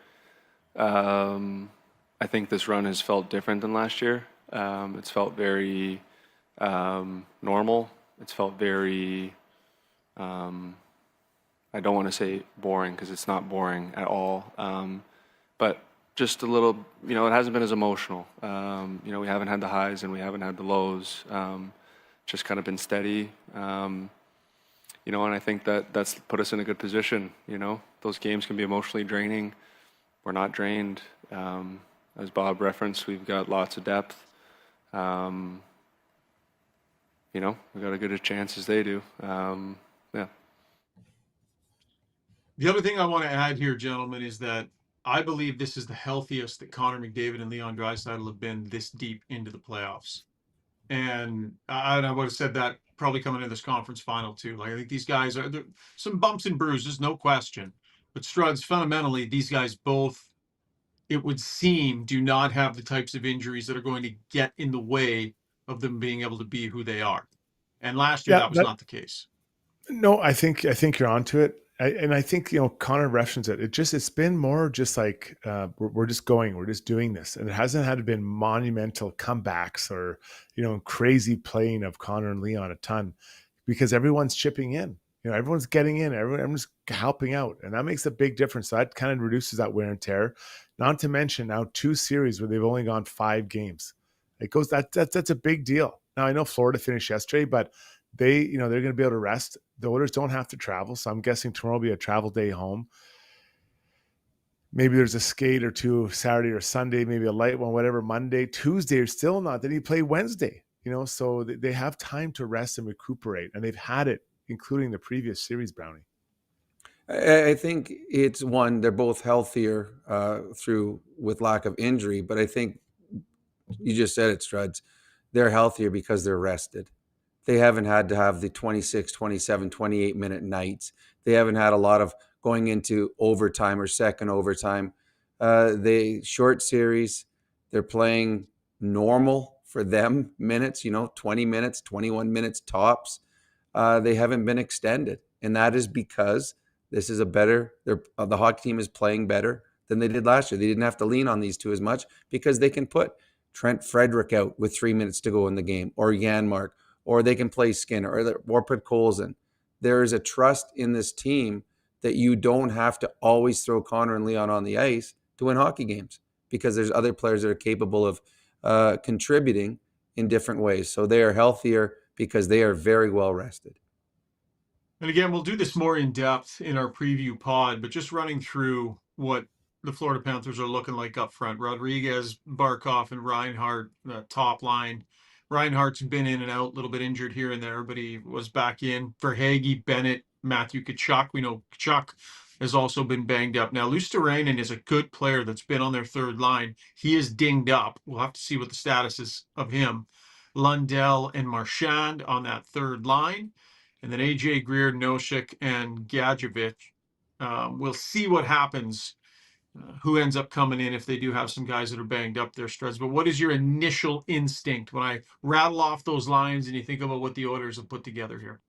I think this run has felt different than last year. It's felt very normal. It's felt very, I don't want to say boring, because it's not boring at all, but just a little, it hasn't been as emotional. We haven't had the highs and we haven't had the lows. Just kind of been steady. And I think that's put us in a good position. Those games can be emotionally draining. We're not drained. As Bob referenced, we've got lots of depth. We've got as good a chance as they do. Yeah. The other thing I want to add here, gentlemen, is that I believe this is the healthiest that Connor McDavid and Leon Draisaitl have been this deep into the playoffs. And I would have said that probably coming into this conference final too. Like, I think these guys are some bumps and bruises, no question. But Struds, fundamentally, these guys both, it would seem, do not have the types of injuries that are going to get in the way of them being able to be who they are. And last year, that was not the case. No, I think you're onto it. I think, Connor referenced it. It's been more just like, we're just doing this. And it hasn't had to been monumental comebacks or, crazy playing of Connor and Leon a ton, because everyone's chipping in, everyone's getting in, everyone's helping out. And that makes a big difference. So that kind of reduces that wear and tear, not to mention now 2 series where they've only gone 5 games. That's a big deal. Now I know Florida finished yesterday, but they're going to be able to rest. The Oilers don't have to travel, so I'm guessing tomorrow will be a travel day home. Maybe there's a skate or 2 Saturday or Sunday, maybe a light one, whatever, Monday, Tuesday, or still not. Then you play Wednesday, so they have time to rest and recuperate, and they've had it, including the previous series, Brownie. I think it's one, they're both healthier with lack of injury, but I think you just said it, Struds. They're healthier because they're rested. They haven't had to have the 26, 27, 28-minute nights. They haven't had a lot of going into overtime or second overtime. They short series, they're playing normal for them minutes, 20 minutes, 21 minutes tops. They haven't been extended. And that is because this is the hockey team is playing better than they did last year. They didn't have to lean on these 2 as much because they can put Trent Frederick out with 3 minutes to go in the game, or Janmark, or they can play Skinner, or put Coles in. There is a trust in this team that you don't have to always throw Connor and Leon on the ice to win hockey games, because there's other players that are capable of contributing in different ways. So they are healthier because they are very well rested. And again, we'll do this more in depth in our preview pod, but just running through what the Florida Panthers are looking like up front. Rodriguez, Barkov, and Reinhart, top line. Reinhart's been in and out, a little bit injured here and there, but he was back in. Verhaeghe, Bennett, Matthew Tkachuk. We know Tkachuk has also been banged up. Now, Luostarinen is a good player that's been on their third line. He is dinged up. We'll have to see what the status is of him. Lundell, and Marchand on that third line. And then AJ Greer, Noshik, and Gadjevich. We'll see what happens, who ends up coming in if they do have some guys that are banged up there, Struds. But what is your initial instinct when I rattle off those lines and you think about what the Oilers have put together here?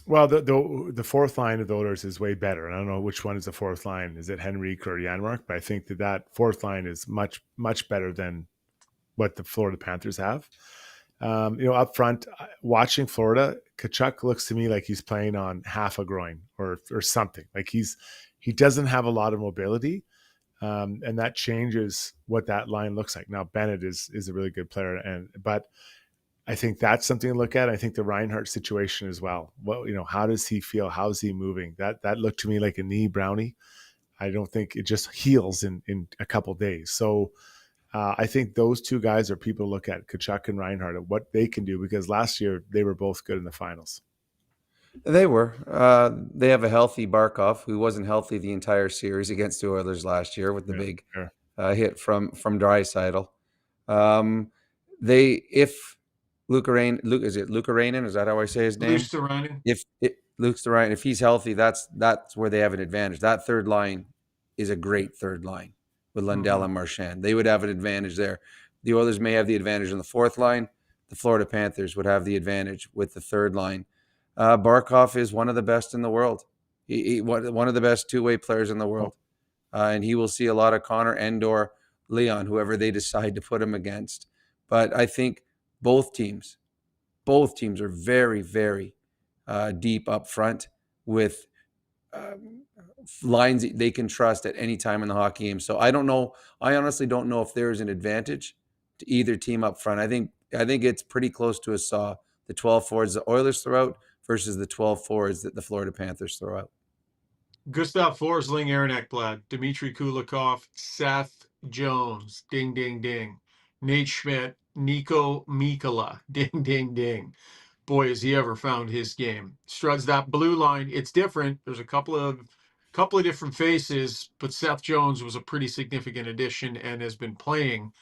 Well, the fourth line of the Oilers is way better. And I don't know which one is the fourth line. Is it Henrique or Janmark? But I think that fourth line is much, much better than what the Florida Panthers have. Up front, watching Florida, Tkachuk looks to me like he's playing on half a groin or something. Like he doesn't have a lot of mobility, and that changes what that line looks like. Now Bennett is a really good player, but I think that's something to look at. I think the Reinhart situation as well. Well, how does he feel? How's he moving? That looked to me like a knee brownie. I don't think it just heals in a couple days. So I think those two guys are people to look at, Tkachuk and Reinhart, and what they can do, because last year they were both good in the finals. They were. They have a healthy Barkov, who wasn't healthy the entire series against the Oilers last year with the big hit from Draisaitl. If Luukkorainen, is that how I say his name? Luukkorainen. If Luukkorainen, if he's healthy, that's where they have an advantage. That third line is a great third line with Lundell and Marchand. They would have an advantage there. The Oilers may have the advantage on the fourth line. The Florida Panthers would have the advantage with the third line. Barkov is one of the best in the world. He one of the best two-way players in the world. And he will see a lot of Connor and/or Leon, whoever they decide to put him against. But I think both teams are very, very deep up front with lines that they can trust at any time in the hockey game. So I honestly don't know if there's an advantage to either team up front. I think it's pretty close to a saw. The 12 forwards the Oilers throw out versus the 12 forwards that the Florida Panthers throw out. Gustav Forsling, Aaron Ekblad, Dmitry Kulikov, Seth Jones, ding, ding, ding. Nate Schmidt, Nico Mikkola, ding, ding, ding. Boy, has he ever found his game. Struds, that blue line, it's different. There's a couple of different faces, but Seth Jones was a pretty significant addition and has been playing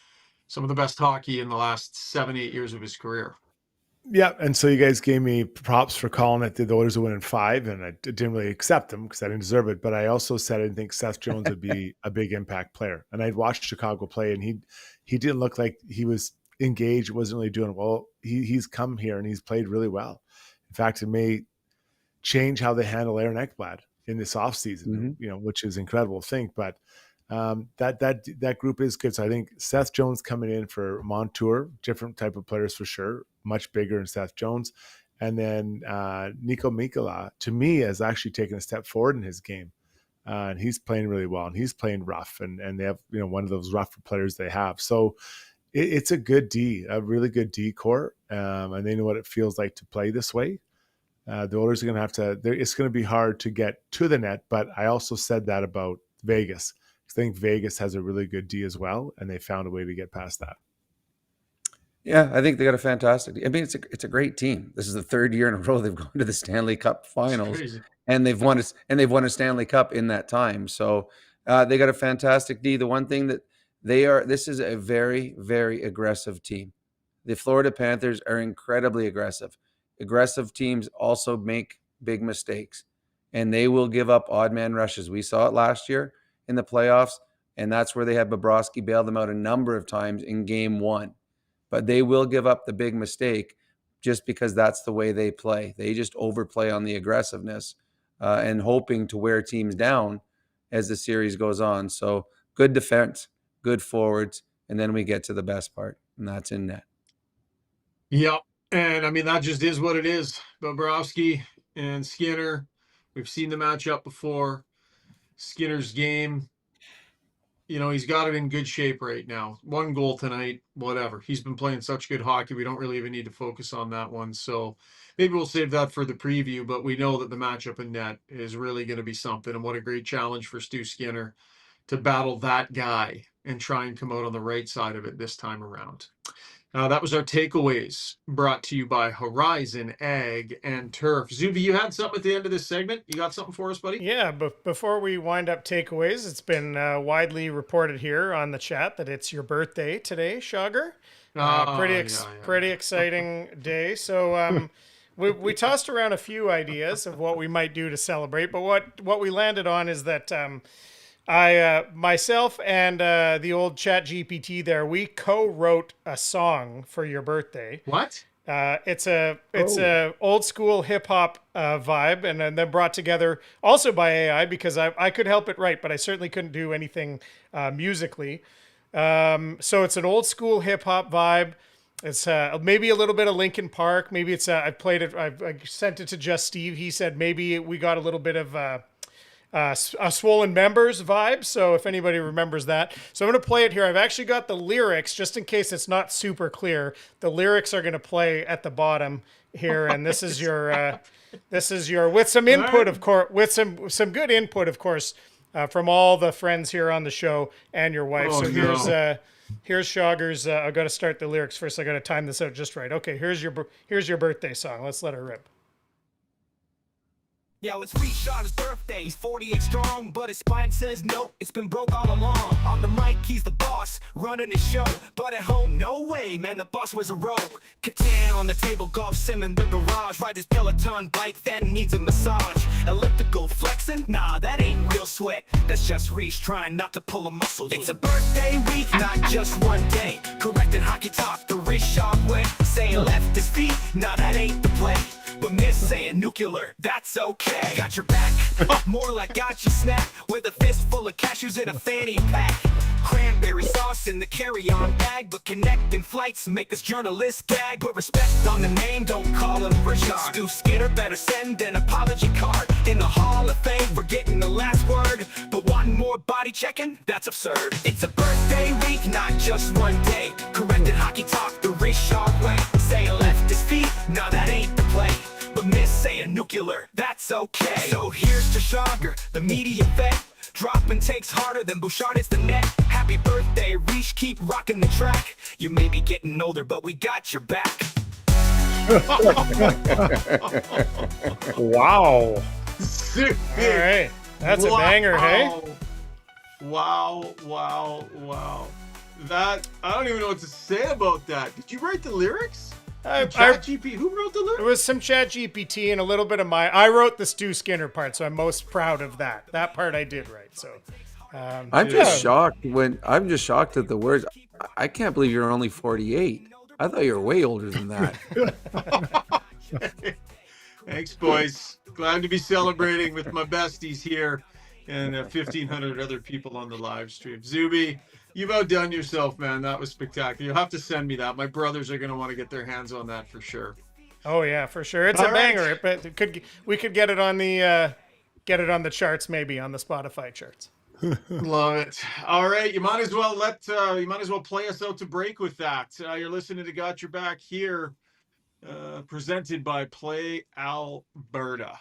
some of the best hockey in the last 7-8 years of his career. Yeah, and so you guys gave me props for calling it the Oilers would win in 5, and I didn't really accept them because I didn't deserve it. But I also said I didn't think Seth Jones would be a big impact player. And I'd watched Chicago play, and he didn't look like he was engaged, wasn't really doing well. He's come here and he's played really well. In fact, it may change how they handle Aaron Ekblad in this offseason, which is incredible to think. But that group is good. So I think Seth Jones coming in for Montour, different type of players for sure, much bigger than Seth Jones. And then Nico Mikkola, to me, has actually taken a step forward in his game. And he's playing really well, and he's playing rough, and they have one of those rougher players they have. So it's a really good D core, and they know what it feels like to play this way. The Oilers are going to have to. It's going to be hard to get to the net, but I also said that about Vegas. I think Vegas has a really good D as well, and they found a way to get past that. Yeah, I think they got a fantastic. I mean, it's a great team. This is the third year in a row they've gone to the Stanley Cup Finals, and they've won a Stanley Cup in that time. So they got a fantastic D. The one thing that this is a very, very aggressive team. The Florida Panthers are incredibly aggressive. Aggressive teams also make big mistakes, and they will give up odd man rushes. We saw it last year in the playoffs, and that's where they had Bobrovsky bail them out a number of times in game 1. But they will give up the big mistake just because that's the way they play. They just overplay on the aggressiveness and hoping to wear teams down as the series goes on. So good defense, good forwards, and then we get to the best part, and that's in net. Yep. And I mean, that just is what it is. Bobrovsky and Skinner, we've seen the matchup before. Skinner's game, he's got it in good shape right now. 1 goal tonight, whatever. He's been playing such good hockey. We don't really even need to focus on that one. So maybe we'll save that for the preview, but we know that the matchup in net is really going to be something. And what a great challenge for Stu Skinner to battle that guy and try and come out on the right side of it this time around. That was our takeaways, brought to you by Horizon Ag and Turf. Zuby, you had something at the end of this segment? You got something for us, buddy? Yeah, but before we wind up takeaways, it's been widely reported here on the chat that it's your birthday today, Shaugger. Pretty exciting day. So we tossed around a few ideas of what we might do to celebrate, but what we landed on is that I myself and the old Chat GPT there, we co-wrote a song for your birthday. What? It's a old school hip hop vibe, and then brought together also by AI, because I could help it write, but I certainly couldn't do anything musically. So it's an old school hip hop vibe. It's maybe a little bit of Linkin Park. Maybe it's I played it. I sent it to Just Steve. He said maybe we got a little bit of a Swollen Members vibe. So if anybody remembers that, so I'm going to play it here. I've actually got the lyrics just in case it's not super clear. The lyrics are going to play at the bottom here, and this is your with some input, of course, with some good input, of course. From all the friends here on the show and your wife. So here's Shaugger's. I've got to start the lyrics first. I got to time this out just right. Okay, here's your birthday song. Let's let her rip. Yo, it's Rishaug's birthday. He's 48 strong, but his spine says no, it's been broke all along. On the mic, he's the boss, running his show. But at home, no way, man, the boss was a rogue. Catan on the table, golf sim in the garage. Ride his Peloton bike, then needs a massage. Elliptical flexing? Nah, that ain't real sweat. That's just Rish trying not to pull a muscle. It's a birthday week, not just one day. Correcting hockey talk the Rishaug way. Saying left his feet, nah, that ain't the play. But miss saying nuclear, that's okay. Got your back, more like got you snap. With a fist full of cashews in a fanny pack. Cranberry sauce in the carry-on bag. But connecting flights make this journalist gag. Put respect on the name, don't call him Rishaug. Stu Skinner better send an apology card. In the Hall of Fame for getting the last word. But wanting more body checking, that's absurd. It's a birthday week, not just one day. Corrected hockey talk the Rishaug way. Say left his feet, nah, that ain't the play. But miss saying nuclear, that's okay. So here's to Shaugger, the media vet. Dropping takes harder than Bouchard hits the net. Happy birthday, Rish, keep rocking the track. You may be getting older, but we got your back. Wow. All right. That's a banger, hey? Wow. That, I don't even know what to say about that. Did you write the lyrics? Who wrote the lyrics? It was some Chat GPT and a little bit of I wrote the Stu Skinner part, so I'm most proud of that. That part I did write. So I'm just shocked at the words. I can't believe you're only 48. I thought you were way older than that. Thanks, boys. Glad to be celebrating with my besties here and 1,500 other people on the live stream. Zuby, you've outdone yourself, man. That was spectacular. You'll have to send me that. My brothers are going to want to get their hands on that for sure. Oh yeah, for sure. It's a banger. But we could get it on the charts, maybe on the Spotify charts. Love it. All right, you might as well play us out to break with that. You're listening to Got Your Back here, presented by Play Alberta.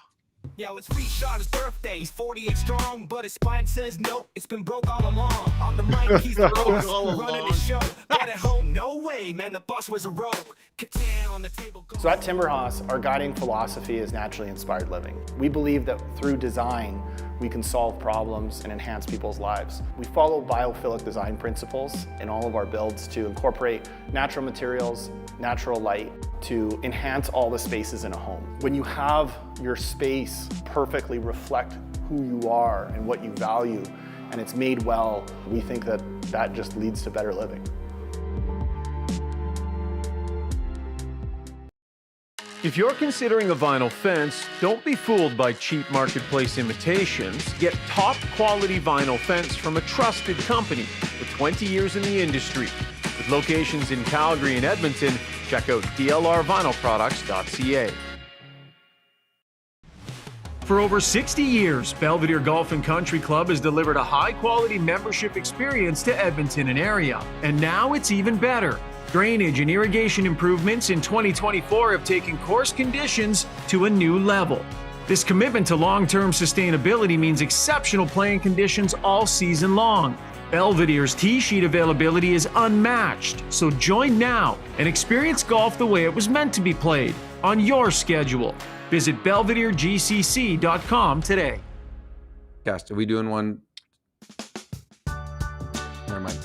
Yo, it's Rishaug's birthday. He's 48 strong, but his spine says no, it's been broke all along. On the mic, he's the boss, running his show. But at home, no way, man, the boss was a rogue. Catan on the table. So at Timberhouse, our guiding philosophy is naturally inspired living. We believe that through design, we can solve problems and enhance people's lives. We follow biophilic design principles in all of our builds to incorporate natural materials, natural light, to enhance all the spaces in a home. When you have your space perfectly reflect who you are and what you value, and it's made well, we think that that just leads to better living. If you're considering a vinyl fence, don't be fooled by cheap marketplace imitations. Get top quality vinyl fence from a trusted company with 20 years in the industry. With locations in Calgary and Edmonton, check out dlrvinylproducts.ca. For over 60 years, Belvedere Golf and Country Club has delivered a high-quality membership experience to Edmonton and area. And now it's even better. Drainage and irrigation improvements in 2024 have taken course conditions to a new level. This commitment to long-term sustainability means exceptional playing conditions all season long. Belvedere's tee sheet availability is unmatched, so join now and experience golf the way it was meant to be played, on your schedule. Visit belvederegcc.com today. Cast, are we doing one? Never mind.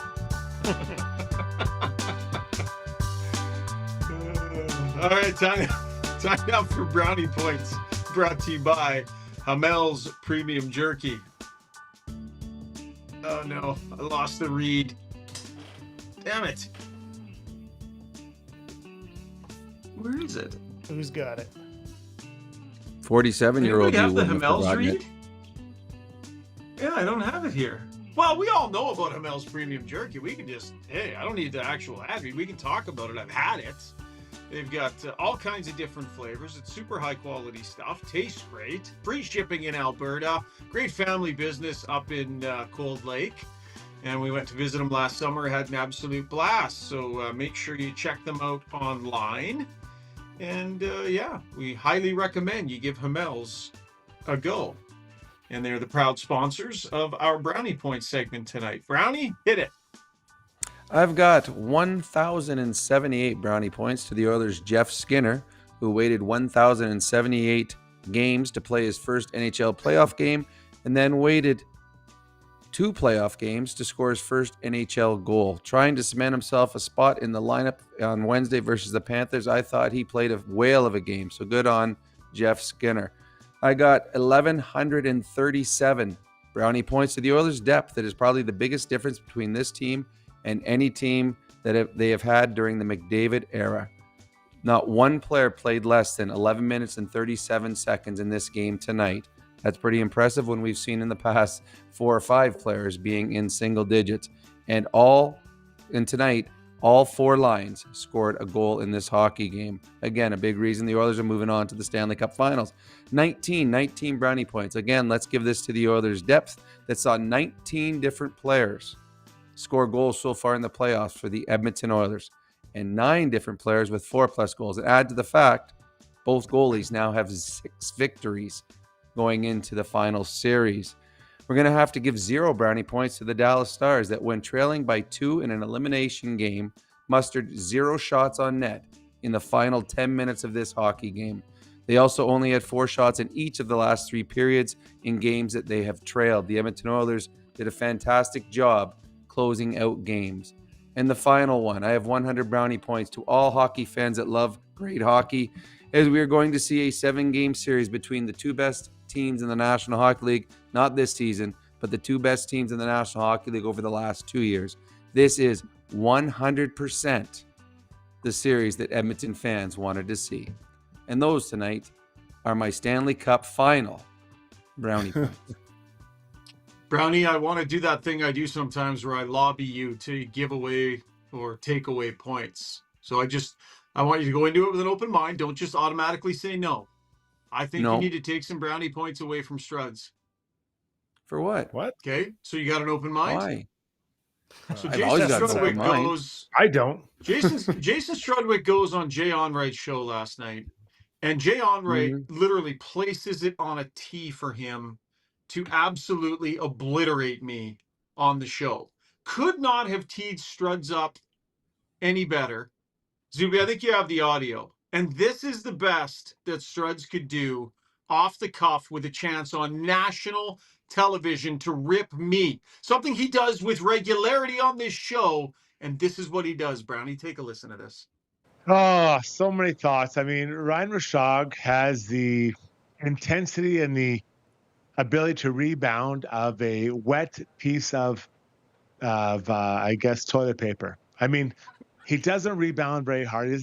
All right, time now for brownie points. Brought to you by Hamel's Premium Jerky. Oh no, I lost the read. Damn it. Where is it? Who's got it? 47-year-old Anybody you have the wouldn't have Hamel's forgotten read? it. Yeah, I don't have it here. Well, we all know about Hamel's Premium Jerky. We can just, hey, I don't need the actual ad read. We can talk about it. I've had it. They've got all kinds of different flavors. It's super high quality stuff. Tastes great. Free shipping in Alberta. Great family business up in Cold Lake. And we went to visit them last summer. Had an absolute blast. So make sure you check them out online. And yeah, we highly recommend you give Hamel's a go. And they're the proud sponsors of our Brownie Points segment tonight. Brownie, hit it. I've got 1,078 brownie points to the Oilers' Jeff Skinner, who waited 1,078 games to play his first NHL playoff game, and then waited 2 playoff games to score his first NHL goal. Trying to cement himself a spot in the lineup on Wednesday versus the Panthers, I thought he played a whale of a game, so good on Jeff Skinner. I got 1,137 brownie points to the Oilers' depth. That is probably the biggest difference between this team and any team that they have had during the McDavid era. Not one player played less than 11 minutes and 37 seconds in this game tonight. That's pretty impressive when we've seen in the past 4 or 5 players being in single digits. And tonight, all 4 lines scored a goal in this hockey game. Again, a big reason the Oilers are moving on to the Stanley Cup Finals. 19 brownie points. Again, let's give this to the Oilers' depth that saw 19 different players score goals so far in the playoffs for the Edmonton Oilers, and 9 different players with 4+ goals. And add to the fact, both goalies now have 6 victories going into the final series. We're going to have to give 0 brownie points to the Dallas Stars that, when trailing by 2 in an elimination game, mustered 0 shots on net in the final 10 minutes of this hockey game. They also only had 4 shots in each of the last 3 periods in games that they have trailed. The Edmonton Oilers did a fantastic job closing out games. And the final one, I have 100 brownie points to all hockey fans that love great hockey, as we are going to see a 7-game series between the 2 best teams in the National Hockey League, not this season, but the 2 best teams in the National Hockey League over the last 2 years. This is 100% the series that Edmonton fans wanted to see. And those tonight are my Stanley Cup final brownie points. Brownie, I want to do that thing I do sometimes where I lobby you to give away or take away points. So I want you to go into it with an open mind. Don't just automatically say no. I think you need to take some brownie points away from Struds. For what? What? Okay, so you got an open mind? Why? So I've always got an open Strudwick mind. goes. I don't. Jason Strudwick goes on Jay Onright's show last night, and Jay Onright literally places it on a tee for him to absolutely obliterate me on the show. Could not have teed Struds up any better. Zuby, I think you have the audio. And this is the best that Struds could do off the cuff with a chance on national television to rip me. Something he does with regularity on this show. And this is what he does, Brownie. Take a listen to this. Oh, so many thoughts. I mean, Ryan Rishaug has the intensity and the ability to rebound of a wet piece of I guess, toilet paper. I mean, he doesn't rebound very hard. He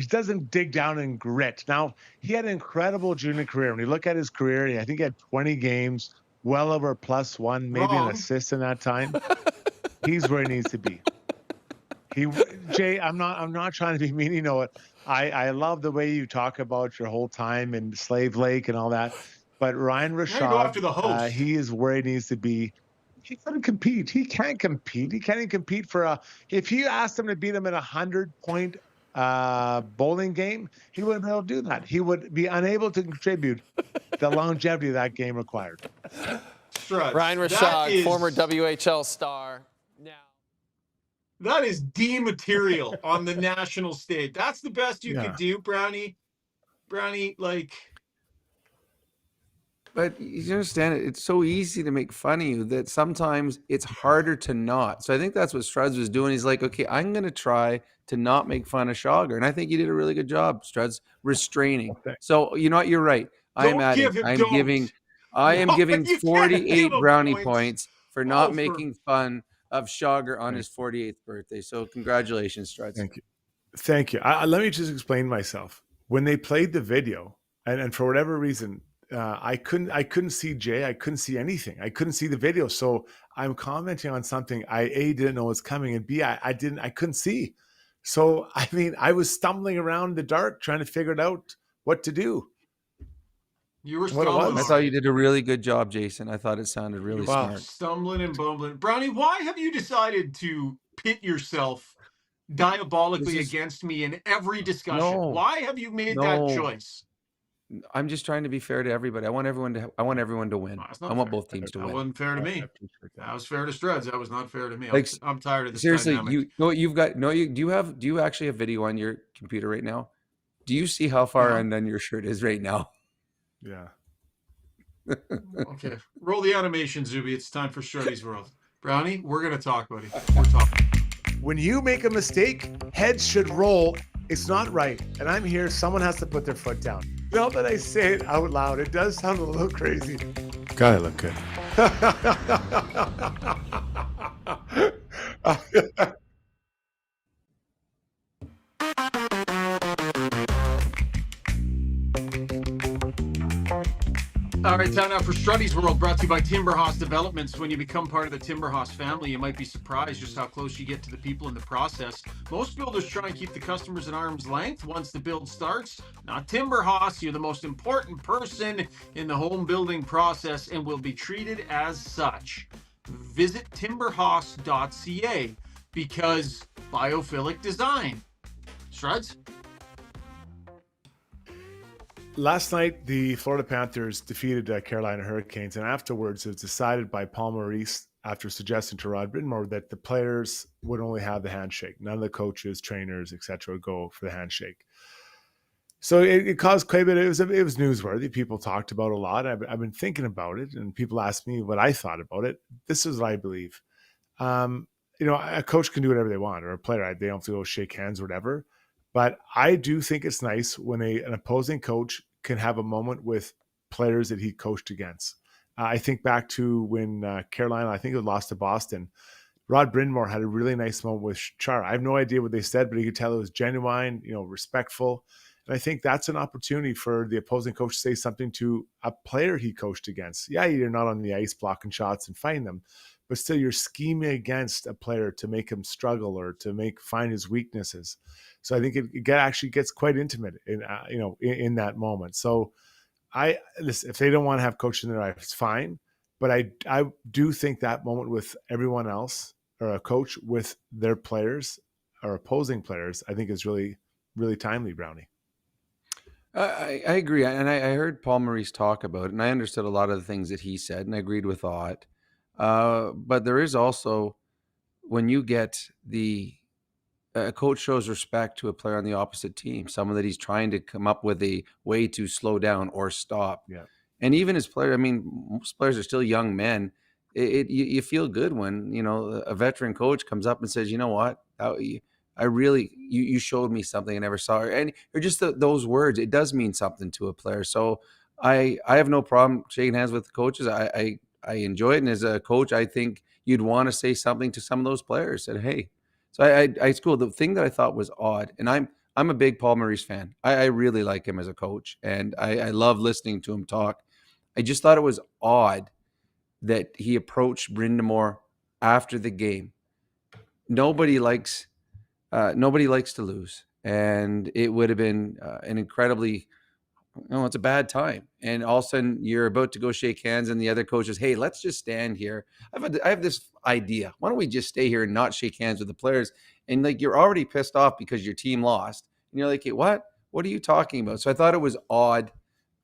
doesn't dig down and grit. Now, he had an incredible junior career. When you look at his career, I think he had 20 games, well over +1, maybe an assist in that time. He's where he needs to be. Jay, I'm not trying to be mean. You know what? I love the way you talk about your whole time in Slave Lake and all that. But Ryan Rishaug, he is where he needs to be. He couldn't compete. He can't compete. He can't even compete for if you asked him to beat him in a 100-point bowling game, he wouldn't be able to do that. He would be unable to contribute the longevity that game required. Ryan Rishaug, former WHL star. That is D material on the national stage. That's the best you could do, Brownie. Brownie, like, But you understand it. It's so easy to make fun of you that sometimes it's harder to not. So I think that's what Struds was doing. He's like, okay, I'm going to try to not make fun of Shaugger. And I think you did a really good job, Struds, restraining. So you know what? You're right. I am Don't give him. I am No, giving you can't give 48 him brownie points. points for not for- making fun of Shaugger on his 48th birthday. So congratulations, Struds. Thank you. Thank you. Let me just explain myself. When they played the video, and for whatever reason, I couldn't see Jay. I couldn't see anything. I couldn't see the video. So I'm commenting on something I didn't know was coming, and B I couldn't see. So I mean, I was stumbling around in the dark trying to figure it out what to do. You were What it stumbling. was. I thought you did a really good job, Jason. I thought it sounded really You were smart. stumbling and bumbling. Brownie, why have you decided to pit yourself diabolically against me in every discussion? No. Why have you made that choice? I'm just trying to be fair to everybody. I want everyone to win. That's I not want fair. both teams to That win. wasn't fair to me. That was fair to Struds. That was not fair to me. Like, I'm tired of this seriously, dynamic. do you actually have video on your computer right now? Do you see how far undone your shirt is right now? Yeah. Okay. Roll the animation, Zuby. It's time for Struddy's World. Brownie, we're gonna talk, buddy. We're talking. When you make a mistake, heads should roll. It's not right. And I'm here. Someone has to put their foot down. Now that I say it out loud, it does sound a little crazy. Gotta look good. All right, time now for Struddy's World, brought to you by Timberhouse Developments. When you become part of the Timberhouse family, you might be surprised just how close you get to the people in the process. Most builders try and keep the customers at arm's length once the build starts. Not Timberhouse. You're the most important person in the home building process and will be treated as such. Visit timberhouse.ca because biophilic design. Struds? Last night, the Florida Panthers defeated Carolina Hurricanes, and afterwards it was decided by Paul Maurice, after suggesting to Rod Brind'Amour, that the players would only have the handshake. None of the coaches, trainers, etc., would go for the handshake. So it caused quite a bit. It was newsworthy. People talked about it a lot. I've been thinking about it, and people asked me what I thought about it. This is what I believe. A coach can do whatever they want, or a player, they don't have to go shake hands or whatever. But I do think it's nice when an opposing coach can have a moment with players that he coached against. I think back to when Carolina, I think it lost to Boston. Rod Brind'Amour had a really nice moment with Chara. I have no idea what they said, but he could tell it was genuine, respectful. And I think that's an opportunity for the opposing coach to say something to a player he coached against. Yeah, you're not on the ice blocking shots and fighting them, but still you're scheming against a player to make him struggle or to find his weaknesses. So I think it actually gets quite intimate in that moment. So listen, if they don't want to have coach in their life, it's fine. But I do think that moment with everyone else, or a coach with their players or opposing players, I think is really, really timely, Brownie. I agree. And I heard Paul Maurice talk about it, and I understood a lot of the things that he said, and I agreed with Ott. But there is also, when you get a coach shows respect to a player on the opposite team, someone that he's trying to come up with a way to slow down or stop. Yeah. And even as players, I mean, most players are still young men. You feel good when, a veteran coach comes up and says, you know what, you showed me something I never saw. And or just those words, it does mean something to a player. So I have no problem shaking hands with the coaches. I enjoy it. And as a coach, I think you'd want to say something to some of those players. Said, hey. So it's cool. The thing that I thought was odd, and I'm a big Paul Maurice fan. I really like him as a coach, and I love listening to him talk. I just thought it was odd that he approached Brind'Amour after the game. Nobody likes to lose, and it would have been an incredibly, it's a bad time. And all of a sudden you're about to go shake hands and the other coach says, hey, let's just stand here. I have this idea. Why don't we just stay here and not shake hands with the players? And you're already pissed off because your team lost. And you're like, hey, what are you talking about? So I thought it was odd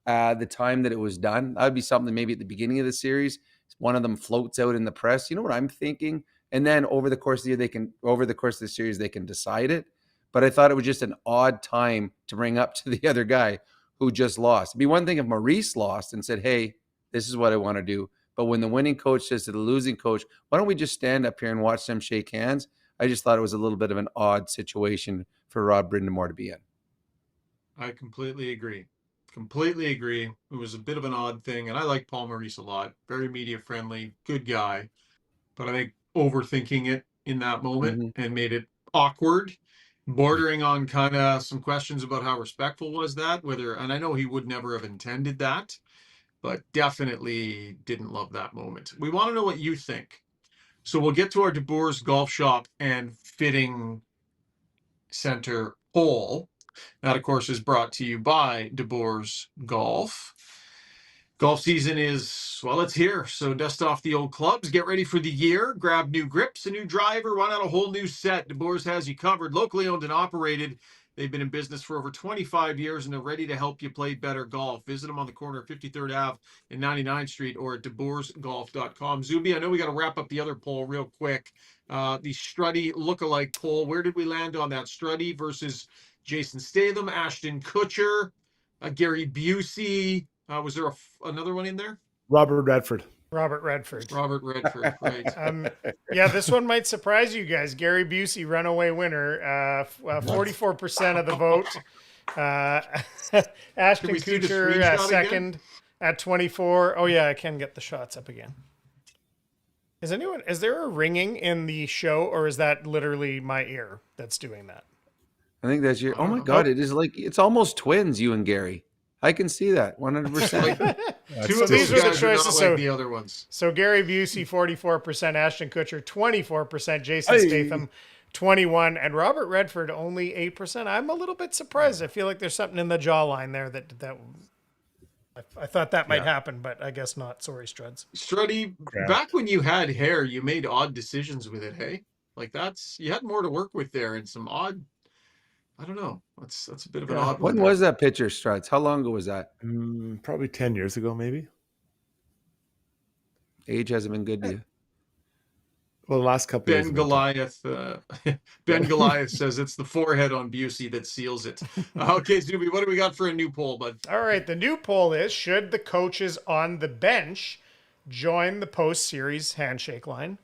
the time that it was done. That would be something maybe at the beginning of the series. One of them floats out in the press. You know what I'm thinking? And then over the course of the year, over the course of the series, they can decide it. But I thought it was just an odd time to bring up to the other guy who just lost. It'd be one thing if Maurice lost and said, hey, this is what I want to do. But when the winning coach says to the losing coach, why don't we just stand up here and watch them shake hands? I just thought it was a little bit of an odd situation for Rod Brind'Amour to be in. I completely agree. Completely agree. It was a bit of an odd thing, and I like Paul Maurice a lot. Very media friendly, good guy. But I think overthinking it in that moment and made it awkward, bordering on kind of some questions about how respectful was that, whether, and I know he would never have intended that, but definitely didn't love that moment. We want to know what you think. So we'll get to our Deboer's Golf Shop and Fitting Center poll. That, of course, is brought to you by Deboer's Golf. Golf season is, well, it's here. So dust off the old clubs, get ready for the year, grab new grips, a new driver, run out a whole new set. Deboer's has you covered. Locally owned and operated. They've been in business for over 25 years, and they're ready to help you play better golf. Visit them on the corner of 53rd Ave and 99th Street or at deboersgolf.com. Zuby, I know we got to wrap up the other poll real quick. The Struddy lookalike poll. Where did we land on that? Struddy versus Jason Statham, Ashton Kutcher, Gary Busey. Was there another one in there? Robert Redford. Robert Redford, right. Yeah, this one might surprise you guys. Gary Busey, runaway winner, 44% of the vote. Ashton Kutcher, second at 24. Oh yeah, I can get the shots up again. Is there a ringing in the show, or is that literally my ear that's doing that? I think that's your, oh my God, it is like, it's almost twins, you and Gary. I can see that 100%. So these were the choices. Like the other ones. So Gary Busey, 44%, Ashton Kutcher, 24%, Jason Statham, 21%, and Robert Redford, only 8%. I'm a little bit surprised. I feel like there's something in the jawline there that I thought that might happen, but I guess not. Sorry, Struds. Struddy, back when you had hair, you made odd decisions with it, hey? Like you had more to work with there and some odd, I don't know. That's a bit of an odd one. When was that picture, Struts? How long ago was that? Probably 10 years ago, maybe. Age hasn't been good to you. Well, the last couple of years. Ben Goliath says it's the forehead on Busey that seals it. Okay, Zuby, what do we got for a new poll, bud? All right, the new poll is, should the coaches on the bench join the post-series handshake line?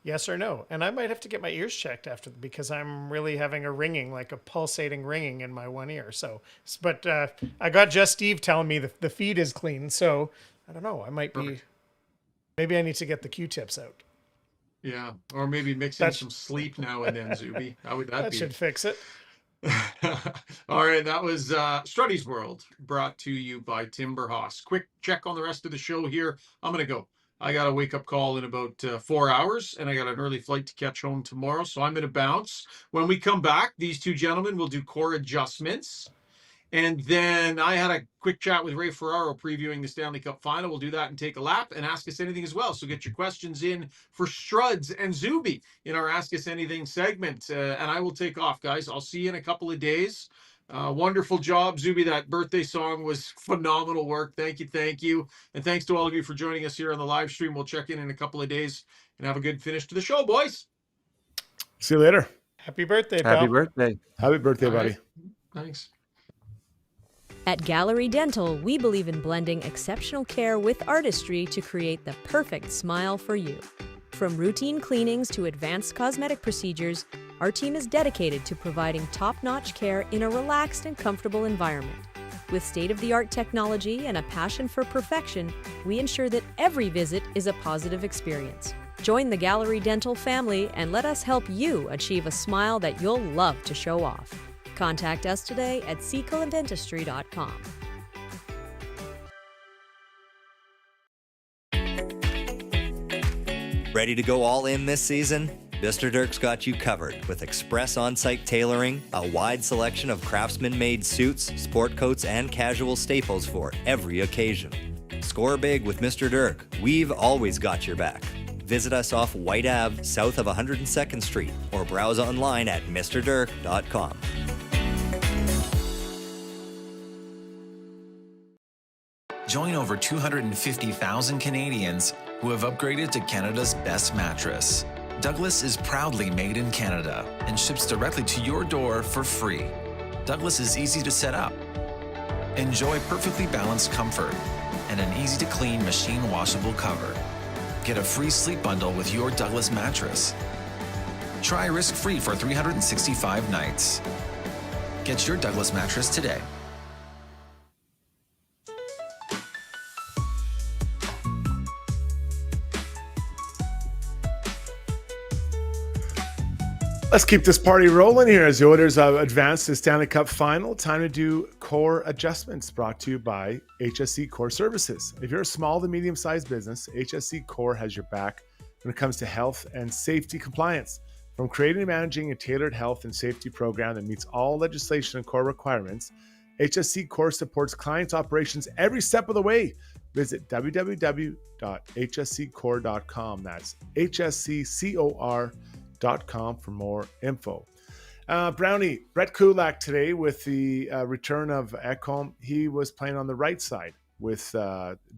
Yes or no? And I might have to get my ears checked after, because I'm really having a ringing, like a pulsating ringing in my one ear. So, but I got Just Steve telling me the feed is clean. So I don't know. I might be, maybe I need to get the Q-tips out. Yeah. Or maybe mix in some sleep now and then, Zuby. How would that be? That should fix it. All right. That was Struddy's World, brought to you by Timber Hoss. Quick check on the rest of the show here. I'm going to go. I got a wake-up call in about 4 hours, and I got an early flight to catch home tomorrow, so I'm going to bounce. When we come back, these two gentlemen will do core adjustments. And then I had a quick chat with Ray Ferraro previewing the Stanley Cup Final. We'll do that and take a lap and ask us anything as well. So get your questions in for Struds and Zuby in our Ask Us Anything segment. And I will take off, guys. I'll see you in a couple of days. Wonderful job, Zuby. That birthday song was phenomenal work. Thank you. And thanks to all of you for joining us here on the live stream. We'll check in a couple of days and have a good finish to the show, boys. See you later. Happy birthday, pal. Happy birthday. Happy birthday, buddy. Thanks. At Gallery Dental, we believe in blending exceptional care with artistry to create the perfect smile for you. From routine cleanings to advanced cosmetic procedures, our team is dedicated to providing top-notch care in a relaxed and comfortable environment. With state-of-the-art technology and a passion for perfection, we ensure that every visit is a positive experience. Join the Gallery Dental family and let us help you achieve a smile that you'll love to show off. Contact us today at secolandentistry.com. Ready to go all in this season? Mr. Dirk's got you covered with express on-site tailoring, a wide selection of craftsman-made suits, sport coats, and casual staples for every occasion. Score big with Mr. Dirk. We've always got your back. Visit us off White Ave, south of 102nd Street, or browse online at mrdirk.com. Join over 250,000 Canadians who have upgraded to Canada's best mattress. Douglas is proudly made in Canada and ships directly to your door for free. Douglas is easy to set up. Enjoy perfectly balanced comfort, and an easy-to-clean machine washable cover. Get a free sleep bundle with your Douglas mattress. Try risk-free for 365 nights. Get your Douglas mattress today. Let's keep this party rolling here as the Oilers advance to the Stanley Cup Final. Time to do core adjustments, brought to you by HSC Core Services. If you're a small to medium-sized business, HSC Core has your back when it comes to health and safety compliance. From creating and managing a tailored health and safety program that meets all legislation and core requirements, HSC Core supports clients' operations every step of the way. Visit www.hsccore.com. That's HSCCOR.com for more info. Brownie, Brett Kulak today with the return of Ekholm. He was playing on the right side with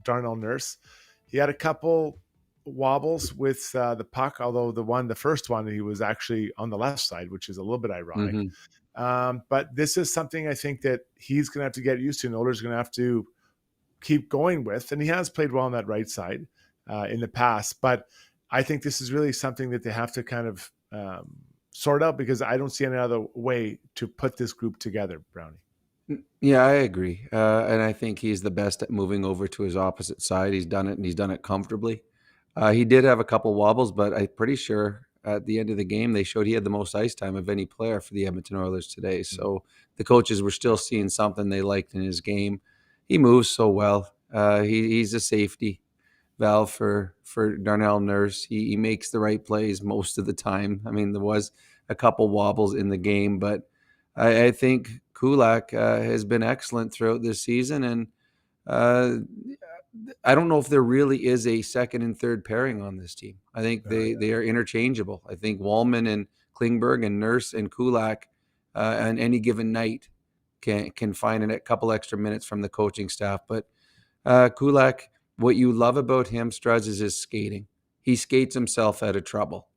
Darnell Nurse. He had a couple wobbles with the puck, although the first one, he was actually on the left side, which is a little bit ironic. But this is something I think that he's going to have to get used to, and Oilers are going to have to keep going with. And he has played well on that right side in the past, but I think this is really something that they have to kind of sort out, because I don't see any other way to put this group together, Brownie. Yeah, I agree. And I think he's the best at moving over to his opposite side. He's done it, and he's done it comfortably. He did have a couple wobbles, but I'm pretty sure at the end of the game, they showed he had the most ice time of any player for the Edmonton Oilers today. So the coaches were still seeing something they liked in his game. He moves so well. He's a safety valve for Darnell Nurse. He makes the right plays most of the time. I mean, there was a couple wobbles in the game, but I think Kulak has been excellent throughout this season, and I don't know if there really is a second and third pairing on this team. I think they are interchangeable. I think Wallman and Klingberg and Nurse and Kulak on any given night can find a couple extra minutes from the coaching staff. But Kulak, what you love about him, Struds, is his skating. He skates himself out of trouble.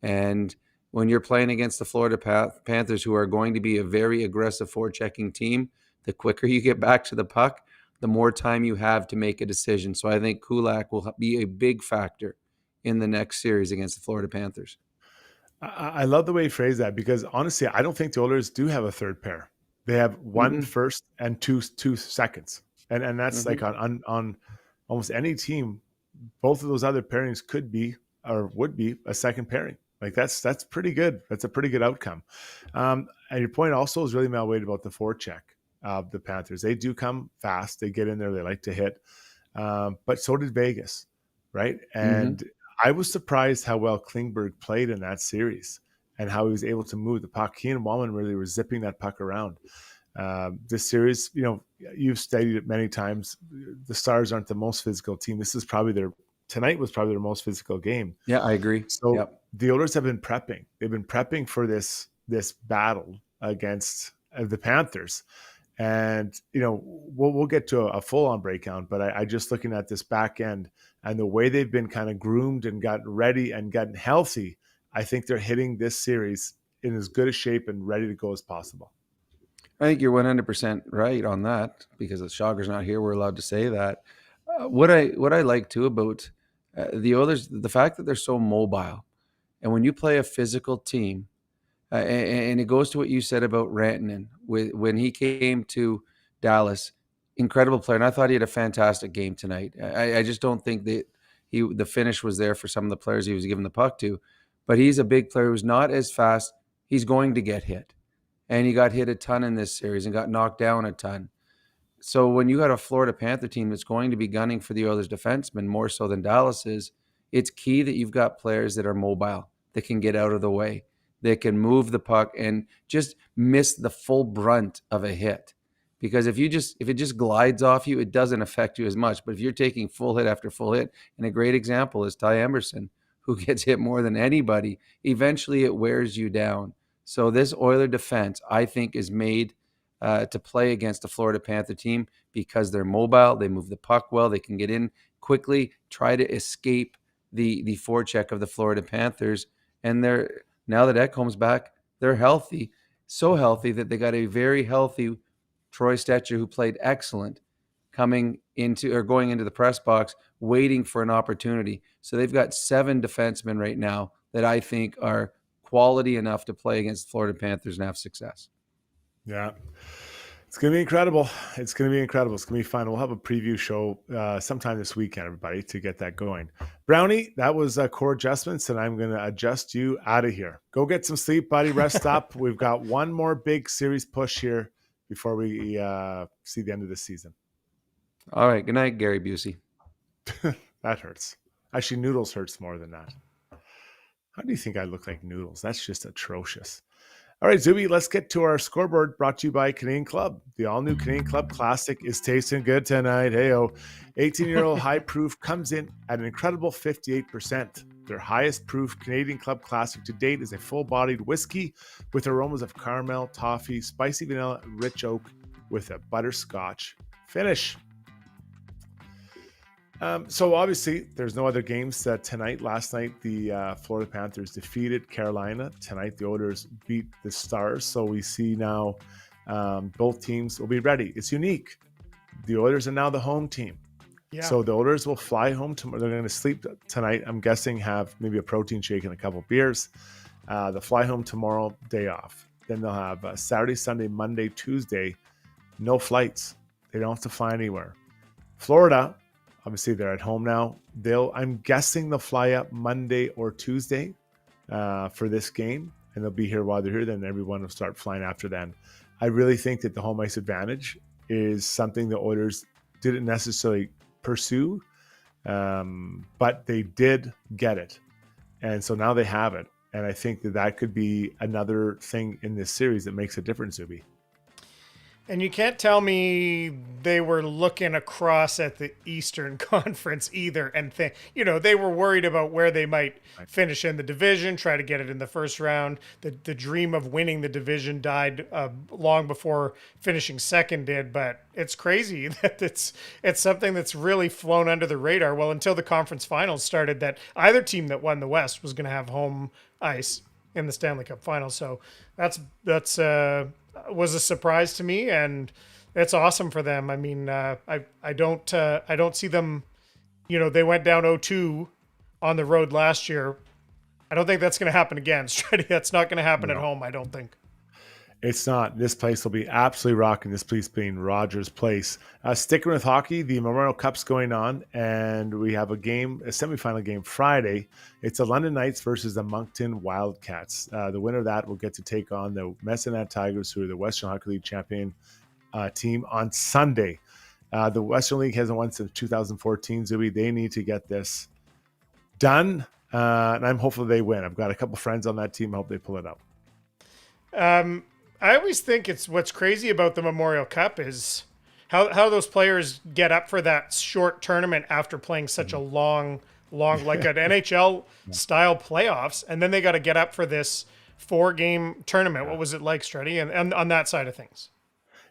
And when you're playing against the Florida Panthers, who are going to be a very aggressive forechecking team, the quicker you get back to the puck, the more time you have to make a decision. So I think Kulak will be a big factor in the next series against the Florida Panthers. I love the way you phrase that, because honestly, I don't think the Oilers do have a third pair. They have one first and two seconds. And that's like on almost any team, both of those other pairings could be or would be a second pairing. Like that's pretty good. That's a pretty good outcome. And your point also is really well weighed about the forecheck of the Panthers. They do come fast. They get in there. They like to hit. But so did Vegas, right? And I was surprised how well Klingberg played in that series and how he was able to move the puck. He and Wallman really were zipping that puck around. This series, you've stated it many times, the Stars aren't the most physical team. Tonight was probably their most physical game. Yeah, I agree. So the Oilers have been prepping. They've been prepping for this battle against the Panthers. And, we'll get to a full-on breakdown, but I just looking at this back end and the way they've been kind of groomed and gotten ready and gotten healthy, I think they're hitting this series in as good a shape and ready to go as possible. I think you're 100% right on that, because Shaugger's not here. We're allowed to say that. What I like too about the Oilers, the fact that they're so mobile, and when you play a physical team, and it goes to what you said about Rantanen when he came to Dallas, incredible player, and I thought he had a fantastic game tonight. I just don't think that the finish was there for some of the players he was giving the puck to, but he's a big player who's not as fast. He's going to get hit. And he got hit a ton in this series and got knocked down a ton. So when you got a Florida Panther team that's going to be gunning for the Oilers defensemen more so than Dallas is, it's key that you've got players that are mobile, that can get out of the way, that can move the puck and just miss the full brunt of a hit. Because if it just glides off you, it doesn't affect you as much. But if you're taking full hit after full hit, and a great example is Ty Emberson, who gets hit more than anybody, eventually it wears you down. So this Oiler defense, I think, is made to play against the Florida Panther team because they're mobile, they move the puck well, they can get in quickly, try to escape the forecheck of the Florida Panthers. And now that Ekholm's back, they're healthy, so healthy that they got a very healthy Troy Stetcher, who played excellent, coming going into the press box, waiting for an opportunity. So they've got 7 defensemen right now that I think are quality enough to play against the Florida Panthers and have success. Yeah. It's going to be incredible. It's going to be incredible. It's going to be fun. We'll have a preview show sometime this weekend, everybody, to get that going. Brownie, that was core adjustments, and I'm going to adjust you out of here. Go get some sleep, buddy. Rest up. We've got one more big series push here before we see the end of the season. All right. Good night, Gary Busey. That hurts. Actually, Noodles hurts more than that. How do you think I look like Noodles? That's just atrocious. All right, Zuby, let's get to our scoreboard brought to you by Canadian Club. The all-new Canadian Club Classic is tasting good tonight. Hey-oh. 18-year-old high proof comes in at an incredible 58%. Their highest proof Canadian Club Classic to date is a full-bodied whiskey with aromas of caramel, toffee, spicy vanilla, rich oak with a butterscotch finish. So obviously, there's no other games tonight. Last night, the Florida Panthers defeated Carolina. Tonight, the Oilers beat the Stars. So we see now both teams will be ready. It's unique. The Oilers are now the home team. Yeah. So the Oilers will fly home tomorrow. They're going to sleep tonight. I'm guessing have maybe a protein shake and a couple beers. They'll fly home tomorrow, day off. Then they'll have Saturday, Sunday, Monday, Tuesday. No flights. They don't have to fly anywhere. Florida, obviously, they're at home now. I'm guessing they'll fly up Monday or Tuesday for this game, and they'll be here while they're here. Then everyone will start flying after then. I really think that the home ice advantage is something the Oilers didn't necessarily pursue, but they did get it. And so now they have it. And I think that could be another thing in this series that makes a difference, Zuby. And you can't tell me they were looking across at the Eastern Conference either and they were worried about where they might finish in the division, try to get it in the first round. The dream of winning the division died long before finishing second did, but it's crazy that it's something that's really flown under the radar. Well, until the conference finals started, that either team that won the West was going to have home ice in the Stanley Cup Finals. So that's was a surprise to me, and it's awesome for them. I mean, I don't see them, they went down 0-2 on the road last year. I don't think that's going to happen again. Struddy, that's not going to happen at home, I don't think. It's not. This place will be absolutely rocking. This place being Rogers Place. Sticking with hockey, the Memorial Cup's going on, and we have a semifinal game Friday. It's the London Knights versus the Moncton Wildcats. The winner of that will get to take on the Messinat Tigers, who are the Western Hockey League champion team, on Sunday. The Western League hasn't won since 2014, Zuby. They need to get this done, and I'm hopeful they win. I've got a couple friends on that team. I hope they pull it out. I always think what's crazy about the Memorial Cup is how those players get up for that short tournament after playing such a long, like an NHL style playoffs. And then they got to get up for this 4-game tournament. What was it like, Struddy? And on that side of things?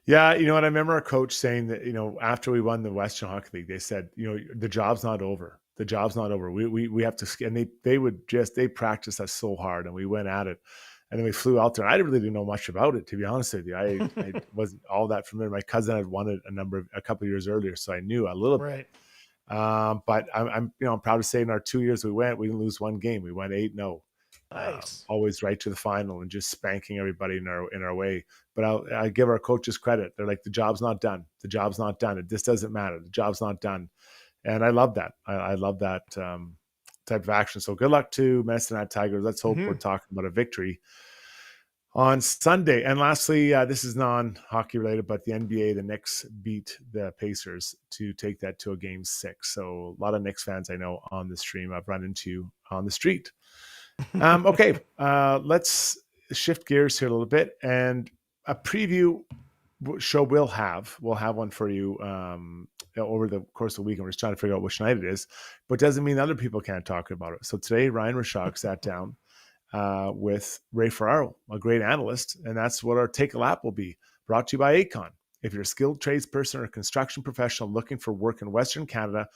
Yeah. You know what? I remember our coach saying that, after we won the Western Hockey League, they said, the job's not over. The job's not over. We have to, and they practiced us so hard, and we went at it. And then we flew out there. I really didn't know much about it, to be honest with you. I wasn't all that familiar. My cousin had won it a couple of years earlier, so I knew a little bit. But I'm proud to say in our 2 years we didn't lose one game. We went 8-0. Nice. Always right to the final and just spanking everybody in our way. But I give our coaches credit. They're like, the job's not done. The job's not done. This doesn't matter. The job's not done. And I love that. I love that type of action. So good luck to Messinat Tigers. Let's hope we're talking about a victory on Sunday. And lastly, this is non-hockey related, but the NBA, the Knicks beat the Pacers to take that to a game 6. So a lot of Knicks fans I know on the stream I've run into on the street. Okay, let's shift gears here a little bit, and a preview show we'll have one for you over the course of the week. We're just trying to figure out which night it is, but doesn't mean other people can't talk about it. So today, Ryan Rishaug sat down with Ray Ferraro, a great analyst, and that's what our Take a Lap will be, brought to you by Aecon. If you're a skilled tradesperson or a construction professional looking for work in Western Canada,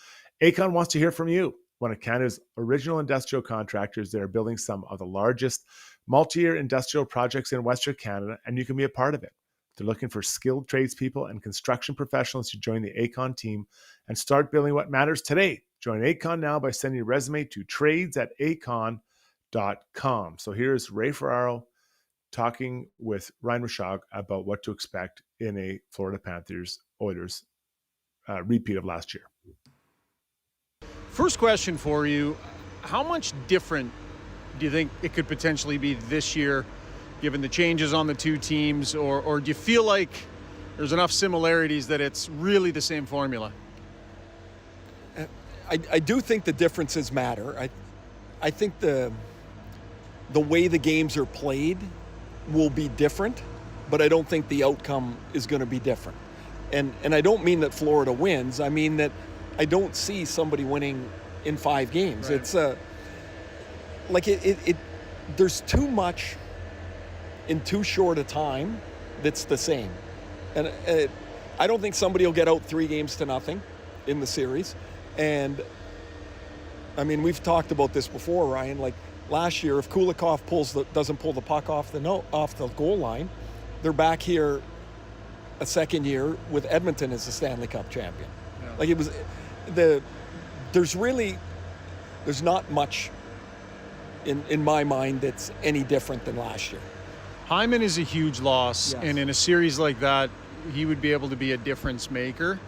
Aecon wants to hear from you. One of Canada's original industrial contractors, they are building some of the largest multi-year industrial projects in Western Canada, and you can be a part of it. They're looking for skilled tradespeople and construction professionals to join the Acon team and start building what matters today. Join Acon now by sending your resume to trades@acon.com. So here's Ray Ferraro talking with Ryan Rishaug about what to expect in a Florida Panthers Oilers repeat of last year. First question for you, how much different do you think it could potentially be this year, given the changes on the two teams, or do you feel like there's enough similarities that it's really the same formula? I do think the differences matter. I think the way the games are played will be different, but I don't think the outcome is going to be different. And I don't mean that Florida wins. I mean that I don't see somebody winning in 5 games. Right. It's there's too much in too short a time that's the same. And I don't think somebody will get out 3-0 in the series. And I mean, we've talked about this before, Ryan. Like last year, if Kulikov doesn't pull the puck off the goal line, they're back here a second year with Edmonton as the Stanley Cup champion. Yeah. Like it was there's not much in my mind that's any different than last year. Hyman is a huge loss, yes. And in a series like that, he would be able to be a difference maker.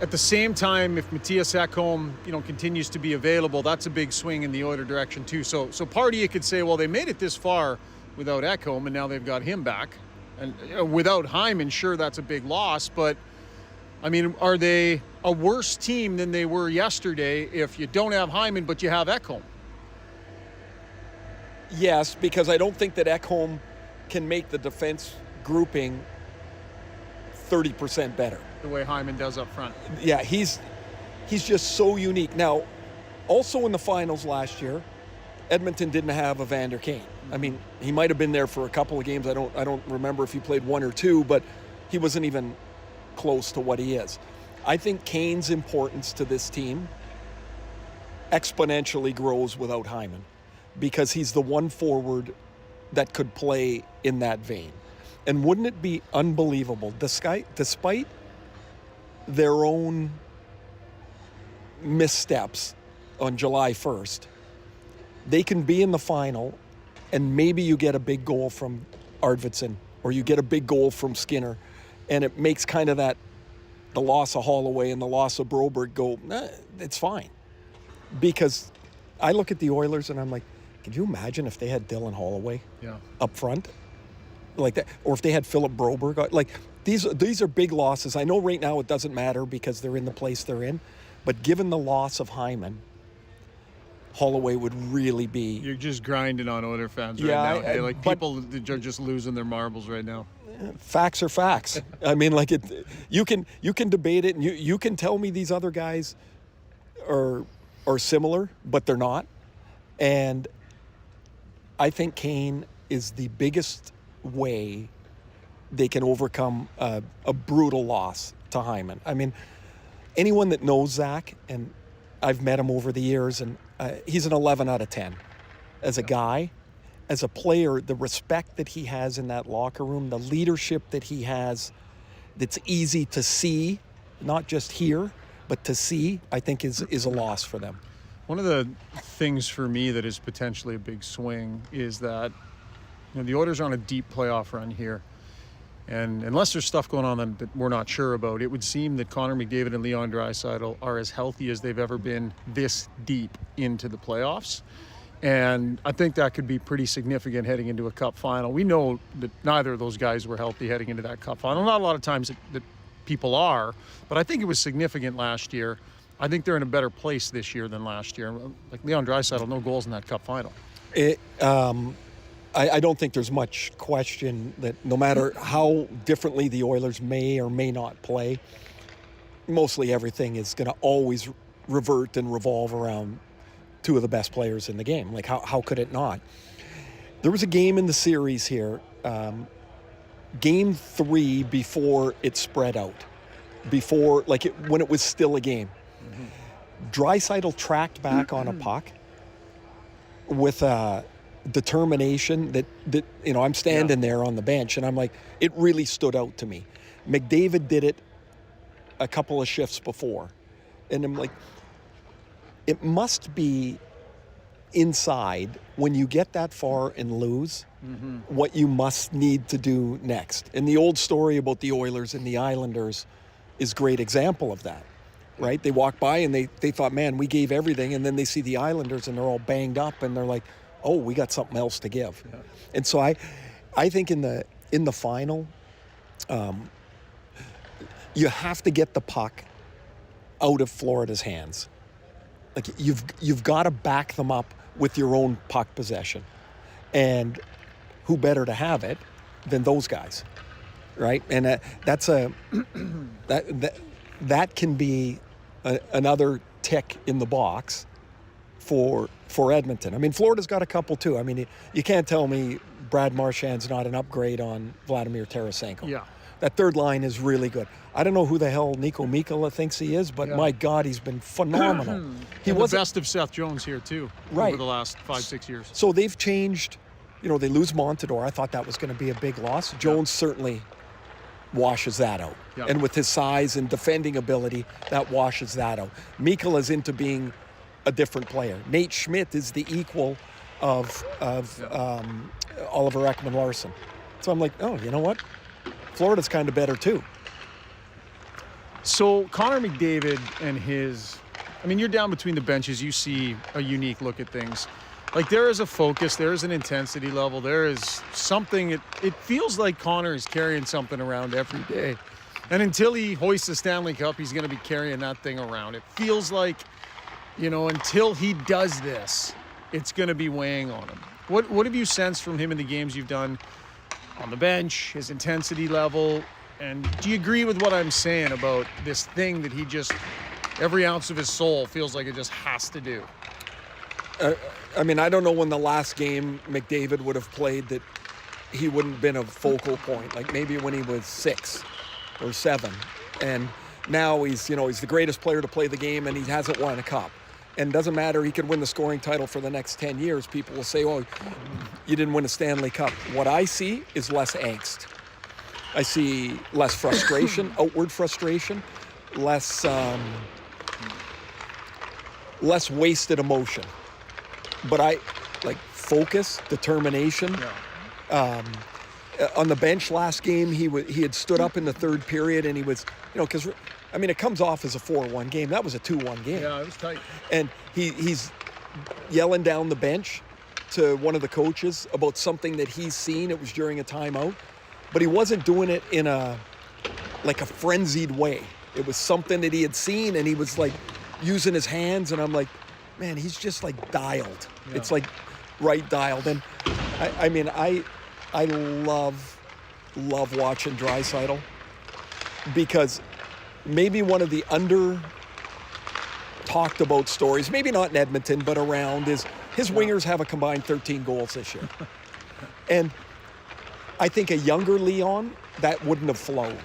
At the same time, if Matthias Ekholm, continues to be available, that's a big swing in the Oilers direction too. So part of you could say, well, they made it this far without Ekholm, and now they've got him back. And without Hyman, sure, that's a big loss. But, I mean, are they a worse team than they were yesterday if you don't have Hyman but you have Ekholm? Yes, because I don't think that Ekholm can make the defense grouping 30% better. The way Hyman does up front. Yeah, he's just so unique. Now, also in the finals last year, Edmonton didn't have Evander Kane. I mean, he might have been there for a couple of games. I don't remember if he played 1 or 2, but he wasn't even close to what he is. I think Kane's importance to this team exponentially grows without Hyman, because he's the one forward that could play in that vein. And wouldn't it be unbelievable, despite their own missteps on July 1st, they can be in the final and maybe you get a big goal from Arvidsson or you get a big goal from Skinner, and it makes kind of the loss of Holloway and the loss of Broberg go, it's fine. Because I look at the Oilers and I'm like, could you imagine if they had Dylan Holloway up front like that, or if they had Philip Broberg? Like these are big losses. I know right now it doesn't matter because they're in the place they're in, but given the loss of Hyman, Holloway would really be. You're just grinding on Oilers fans right now. People are just losing their marbles right now. Facts are facts. I mean, you can debate it, and you can tell me these other guys are similar, but they're not. And I think Kane is the biggest way they can overcome a brutal loss to Hyman. I mean, anyone that knows Zach, and I've met him over the years, and he's an 11 out of 10. As a guy, as a player, the respect that he has in that locker room, the leadership that he has, that's easy to see, not just hear, but to see, I think is a loss for them. One of the things for me that is potentially a big swing is that the Oilers are on a deep playoff run here. And unless there's stuff going on that we're not sure about, it would seem that Connor McDavid and Leon Draisaitl are as healthy as they've ever been this deep into the playoffs. And I think that could be pretty significant heading into a cup final. We know that neither of those guys were healthy heading into that cup final. Not a lot of times that people are, but I think it was significant last year. I think they're in a better place this year than last year. Like Leon Draisaitl, no goals in that cup final. I don't think there's much question that no matter how differently the Oilers may or may not play, mostly everything is going to always revert and revolve around two of the best players in the game. Like, how could it not? There was a game in the series here, game 3 before it spread out, when it was still a game. Mm-hmm. Draisaitl tracked back on a puck with determination that I'm standing there on the bench and I'm like, it really stood out to me. McDavid did it a couple of shifts before. And I'm like, it must be inside when you get that far and lose what you must need to do next. And the old story about the Oilers and the Islanders is a great example of that, right? They walk by and they thought, man, we gave everything. And then they see the Islanders and they're all banged up and they're like, oh, we got something else to give. Yeah. And so I think in the final, you have to get the puck out of Florida's hands. Like you've got to back them up with your own puck possession. And who better to have it than those guys, right? And that's that can be another tick in the box for Edmonton. I mean, Florida's got a couple too. I mean, you can't tell me Brad Marchand's not an upgrade on Vladimir Tarasenko. Yeah. That third line is really good. I don't know who the hell Nico Mikkola thinks he is, but my God, he's been phenomenal. He was the best of Seth Jones here too, right, over the last 5-6 years. So they've changed. They lose Montador. I thought that was going to be a big loss. Jones certainly washes that out. Yep. And with his size and defending ability, that washes that out. Mikkola's into being a different player. Nate Schmidt is the equal of Oliver Ekman-Larsson. So I'm like, oh, you know what? Florida's kind of better too. So Connor McDavid and you're down between the benches. You see a unique look at things. Like there is a focus, there is an intensity level, there is something. It feels like Connor is carrying something around every day. And until he hoists the Stanley Cup, he's going to be carrying that thing around. It feels like, until he does this, it's going to be weighing on him. What have you sensed from him in the games you've done on the bench, his intensity level? And do you agree with what I'm saying about this thing that he just, every ounce of his soul feels like it just has to do? I don't know when the last game McDavid would have played that he wouldn't have been a focal point. Like maybe when he was 6 or 7. And now he's the greatest player to play the game and he hasn't won a cup. And it doesn't matter, he could win the scoring title for the next 10 years. People will say, oh, you didn't win a Stanley Cup. What I see is less angst. I see less frustration, outward frustration, less wasted emotion. But I like focus, determination. Yeah. On the bench last game, he had stood up in the third period and he was, because it comes off as a 4-1 game. That was a 2-1 game. Yeah, it was tight. And he's yelling down the bench to one of the coaches about something that he's seen. It was during a timeout, but he wasn't doing it in a frenzied way. It was something that he had seen and he was like using his hands. And I'm like, man, he's just like dialed. Yeah. It's like right dialed. And I love watching Draisaitl because maybe one of the under talked about stories, maybe not in Edmonton, but around, is his wingers have a combined 13 goals this year. And I think a younger Leon, that wouldn't have flown.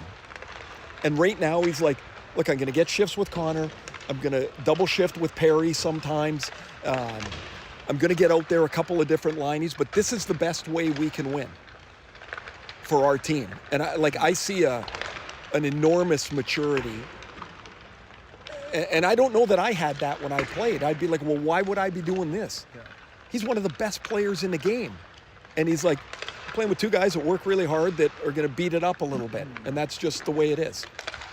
And right now he's like, look, I'm going to get shifts with Connor. I'm going to double shift with Perry sometimes. I'm going to get out there a couple of different linies, but this is the best way we can win for our team. And I see an enormous maturity. And I don't know that I had that when I played. I'd be like, well, why would I be doing this? Yeah. He's one of the best players in the game. And he's like playing with two guys that work really hard that are going to beat it up a little bit. And that's just the way it is.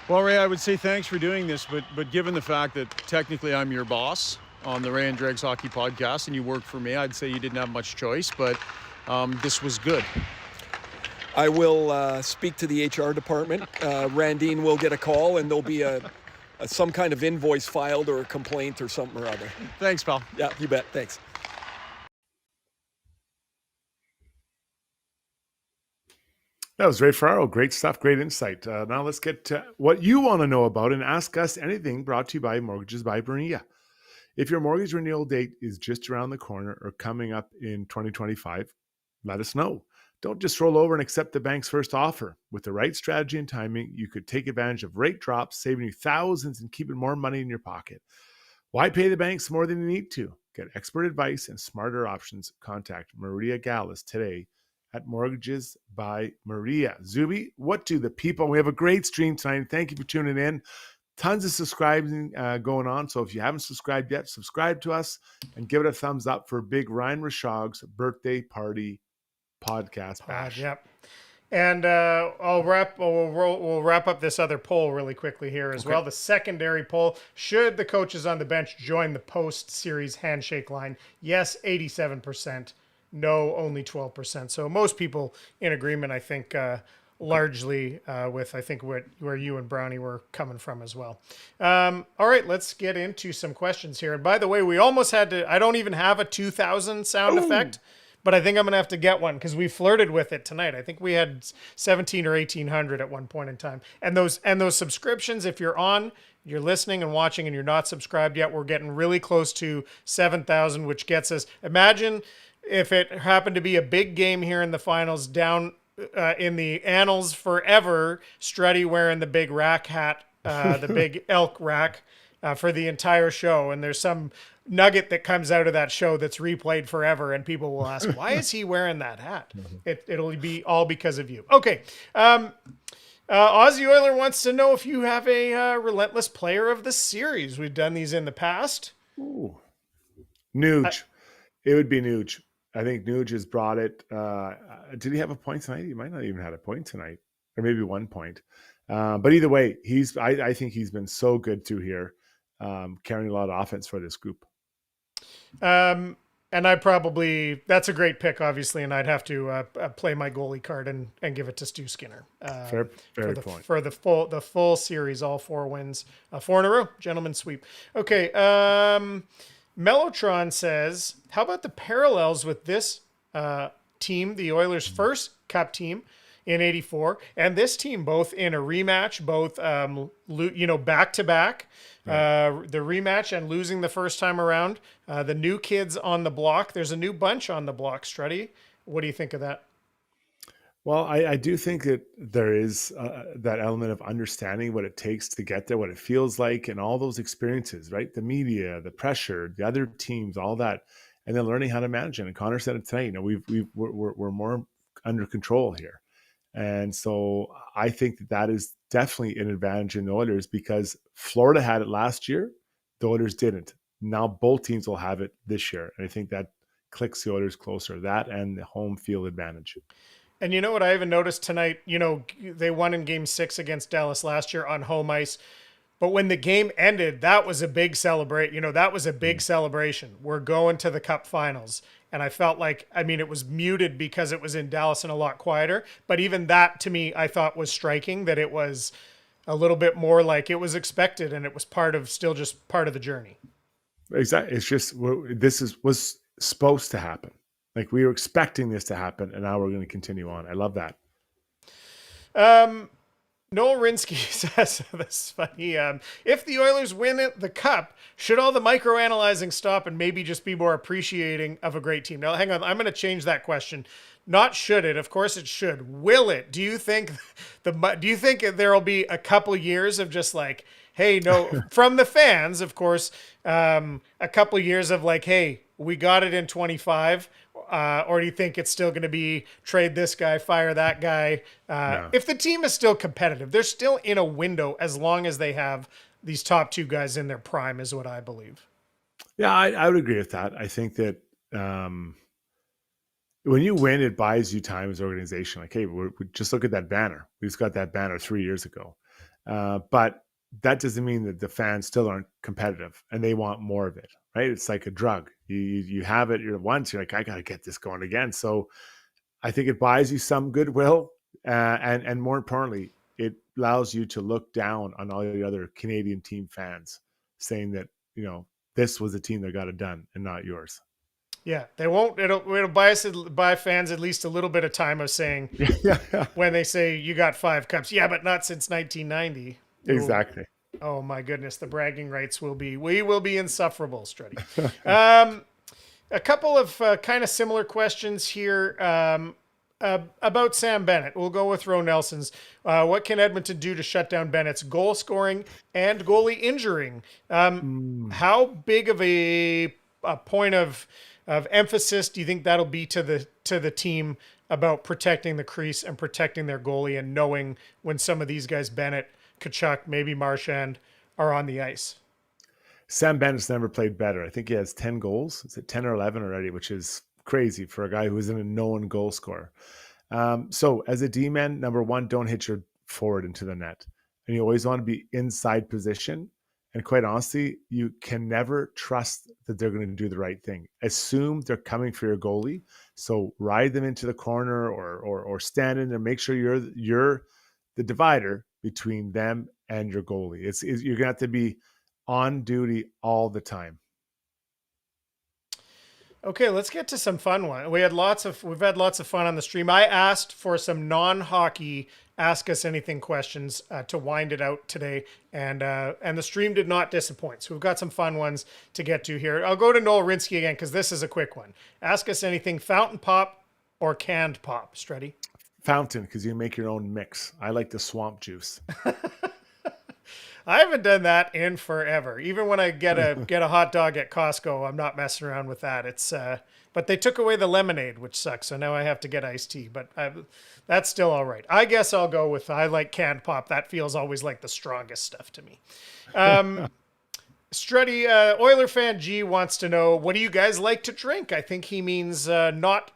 Well, Ray, I would say thanks for doing this, but given the fact that technically I'm your boss on the Ray and Dregs Hockey Podcast and you work for me, I'd say you didn't have much choice, but this was good. I will speak to the HR department. Randine will get a call and there'll be some kind of invoice filed or a complaint or something or other. Thanks, pal. Yeah, you bet. Thanks. That was Ray Ferraro. Great stuff, great insight. Now let's get to what you want to know about and ask us anything, brought to you by Mortgages by Bernilla. If your mortgage renewal date is just around the corner or coming up in 2025, let us know. Don't just roll over and accept the bank's first offer. With the right strategy and timing, you could take advantage of rate drops, saving you thousands and keeping more money in your pocket. Why pay the banks more than you need to? Get expert advice and smarter options. Contact Maria Gallus today at Mortgages by Maria. Zuby, what do the people? We have a great stream tonight. Thank you for tuning in. Tons of subscribing going on. So if you haven't subscribed yet, subscribe to us and give it a thumbs up for big Ryan Rishaug's birthday party podcast bash. Yep. And we'll wrap up this other poll really quickly here as well. The secondary poll: should the coaches on the bench join the post-series handshake line? Yes, 87%. No, only 12%. So most people in agreement, I think, largely with, I think, where you and Brownie were coming from as well. All right, let's get into some questions here. And by the way, we almost had to, I don't even have a 2000 sound effect, but I think I'm going to have to get one because we flirted with it tonight. I think we had 17 or 1800 at one point in time. And those subscriptions, if you're listening and watching and you're not subscribed yet, we're getting really close to 7,000, which gets us, imagine if it happened to be a big game here in the finals, down in the annals forever, Struddy wearing the big rack hat, the big elk rack for the entire show. And there's some nugget that comes out of that show that's replayed forever, and people will ask, why is he wearing that hat? It'll be all because of you. Okay. Aussie Oiler wants to know if you have a relentless player of the series. We've done these in the past. Ooh. Nuge. It would be Nuge. I think Nuge has brought it. Did he have a point tonight? He might not even have a point tonight, or maybe 1 point. But either way, I think he's been so good through here, carrying a lot of offense for this group. And that's a great pick, obviously, and I'd have to play my goalie card and give it to Stu Skinner. Fair point. For the full series, all 4 wins, 4 in a row, gentleman's sweep. Okay. Mellotron says, how about the parallels with this team, the Oilers' first Cup team in '84, and this team, both in a rematch, both back to back, the rematch and losing the first time around. The new kids on the block. There's a new bunch on the block. Struddy, what do you think of that? Well, I do think that there is that element of understanding what it takes to get there, what it feels like, and all those experiences, right? The media, the pressure, the other teams, all that, and then learning how to manage it. And Connor said it tonight. We're more under control here, and so I think that is definitely an advantage in the Oilers because Florida had it last year, the Oilers didn't. Now both teams will have it this year, and I think that clicks the Oilers closer. That and the home field advantage. And you know what I even noticed tonight? They won in Game 6 against Dallas last year on home ice. But when the game ended, that was a big celebration. That was a big celebration. We're going to the Cup Finals. And I felt like, it was muted because it was in Dallas and a lot quieter. But even that, to me, I thought was striking, that it was a little bit more like it was expected and it was still just part of the journey. Exactly. It's just, was supposed to happen. Like we were expecting this to happen, and now we're going to continue on. I love that. Noel Rinsky says, this is funny. If the Oilers win the Cup, should all the microanalyzing stop and maybe just be more appreciating of a great team? Now, hang on. I'm going to change that question. Not should it. Of course it should. Will it? Do you think there will be a couple years of just like, hey, no, from the fans, of course, a couple years of like, hey, we got it in 25, or do you think it's still going to be trade this guy, fire that guy? No. If the team is still competitive, they're still in a window as long as they have these top 2 guys in their prime, is what I believe. Yeah, I would agree with that. I think that when you win, it buys you time as an organization. Like, hey, we just look at that banner. We just got that banner 3 years ago. But that doesn't mean that the fans still aren't competitive and they want more of it, right? It's like a drug. You have it once, you're like, I got to get this going again. So I think it buys you some goodwill. And more importantly, it allows you to look down on all the other Canadian team fans saying that, this was a team that got it done and not yours. Yeah, they won't. It'll buy fans at least a little bit of time of saying when they say you got 5 cups. Yeah, but not since 1990. Exactly. Oh my goodness, the bragging rights we will be insufferable, Struddy. A couple of kind of similar questions here about Sam Bennett. We'll go with Ro Nelson's. What can Edmonton do to shut down Bennett's goal scoring and goalie injuring? How big of a point of emphasis do you think that'll be to the team about protecting the crease and protecting their goalie and knowing when some of these guys, Bennett, Tkachuk, maybe Marchand, are on the ice? Sam Bennett's never played better. I think he has 10 goals. Is it 10 or 11 already, which is crazy for a guy who isn't a known goal scorer. So as a D-man, number one, don't hit your forward into the net. And you always want to be inside position. And quite honestly, you can never trust that they're going to do the right thing. Assume they're coming for your goalie. So ride them into the corner or stand in there. Make sure you're the divider between them and your goalie. You're going to have to be on duty all the time. Okay, let's get to some fun one. We've had lots of fun on the stream. I asked for some non-hockey Ask Us Anything questions to wind it out today, and the stream did not disappoint. So we've got some fun ones to get to here. I'll go to Noel Rinsky again because this is a quick one. Ask Us Anything: fountain pop or canned pop, Struddy? Fountain, because you make your own mix. I like the swamp juice. I haven't done that in forever. Even when I get a hot dog at Costco, I'm not messing around with that. It's but they took away the lemonade, which sucks. So now I have to get iced tea, but that's still all right. I guess I'll go with I like canned pop. That feels always like the strongest stuff to me. Struddy, Oiler fan G wants to know, what do you guys like to drink? I think he means not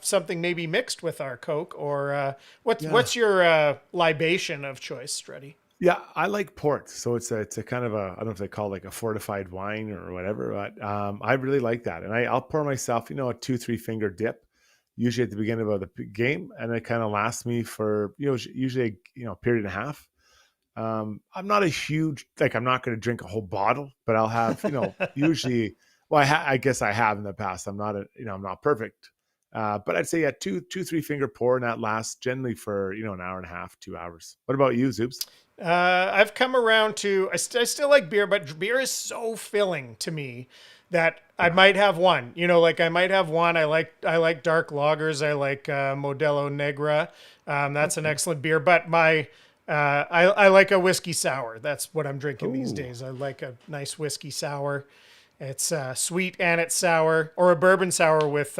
something maybe mixed with our Coke, or what's your libation of choice, Struddy? Yeah, I like port. So it's a kind of I don't know if they call it like a fortified wine or whatever, but I really like that. And I'll pour myself, a 2-3 finger dip, usually at the beginning of the game. And it kind of lasts me for, usually, a period and a half. I'm not a huge, I'm not going to drink a whole bottle, but I'll have, usually, well, I guess I have in the past. I'm not I'm not perfect. But I'd say, 2-3 finger pour, and that lasts generally for, an hour and a half, 2 hours. What about you, Zoops? I've come around to, I still like beer, but beer is so filling to me that I might have one, I might have one. I like dark lagers. I like Modelo Negra. That's an excellent beer, but I like a whiskey sour. That's what I'm drinking these days. I like a nice whiskey sour. It's sweet and it's sour, or a bourbon sour with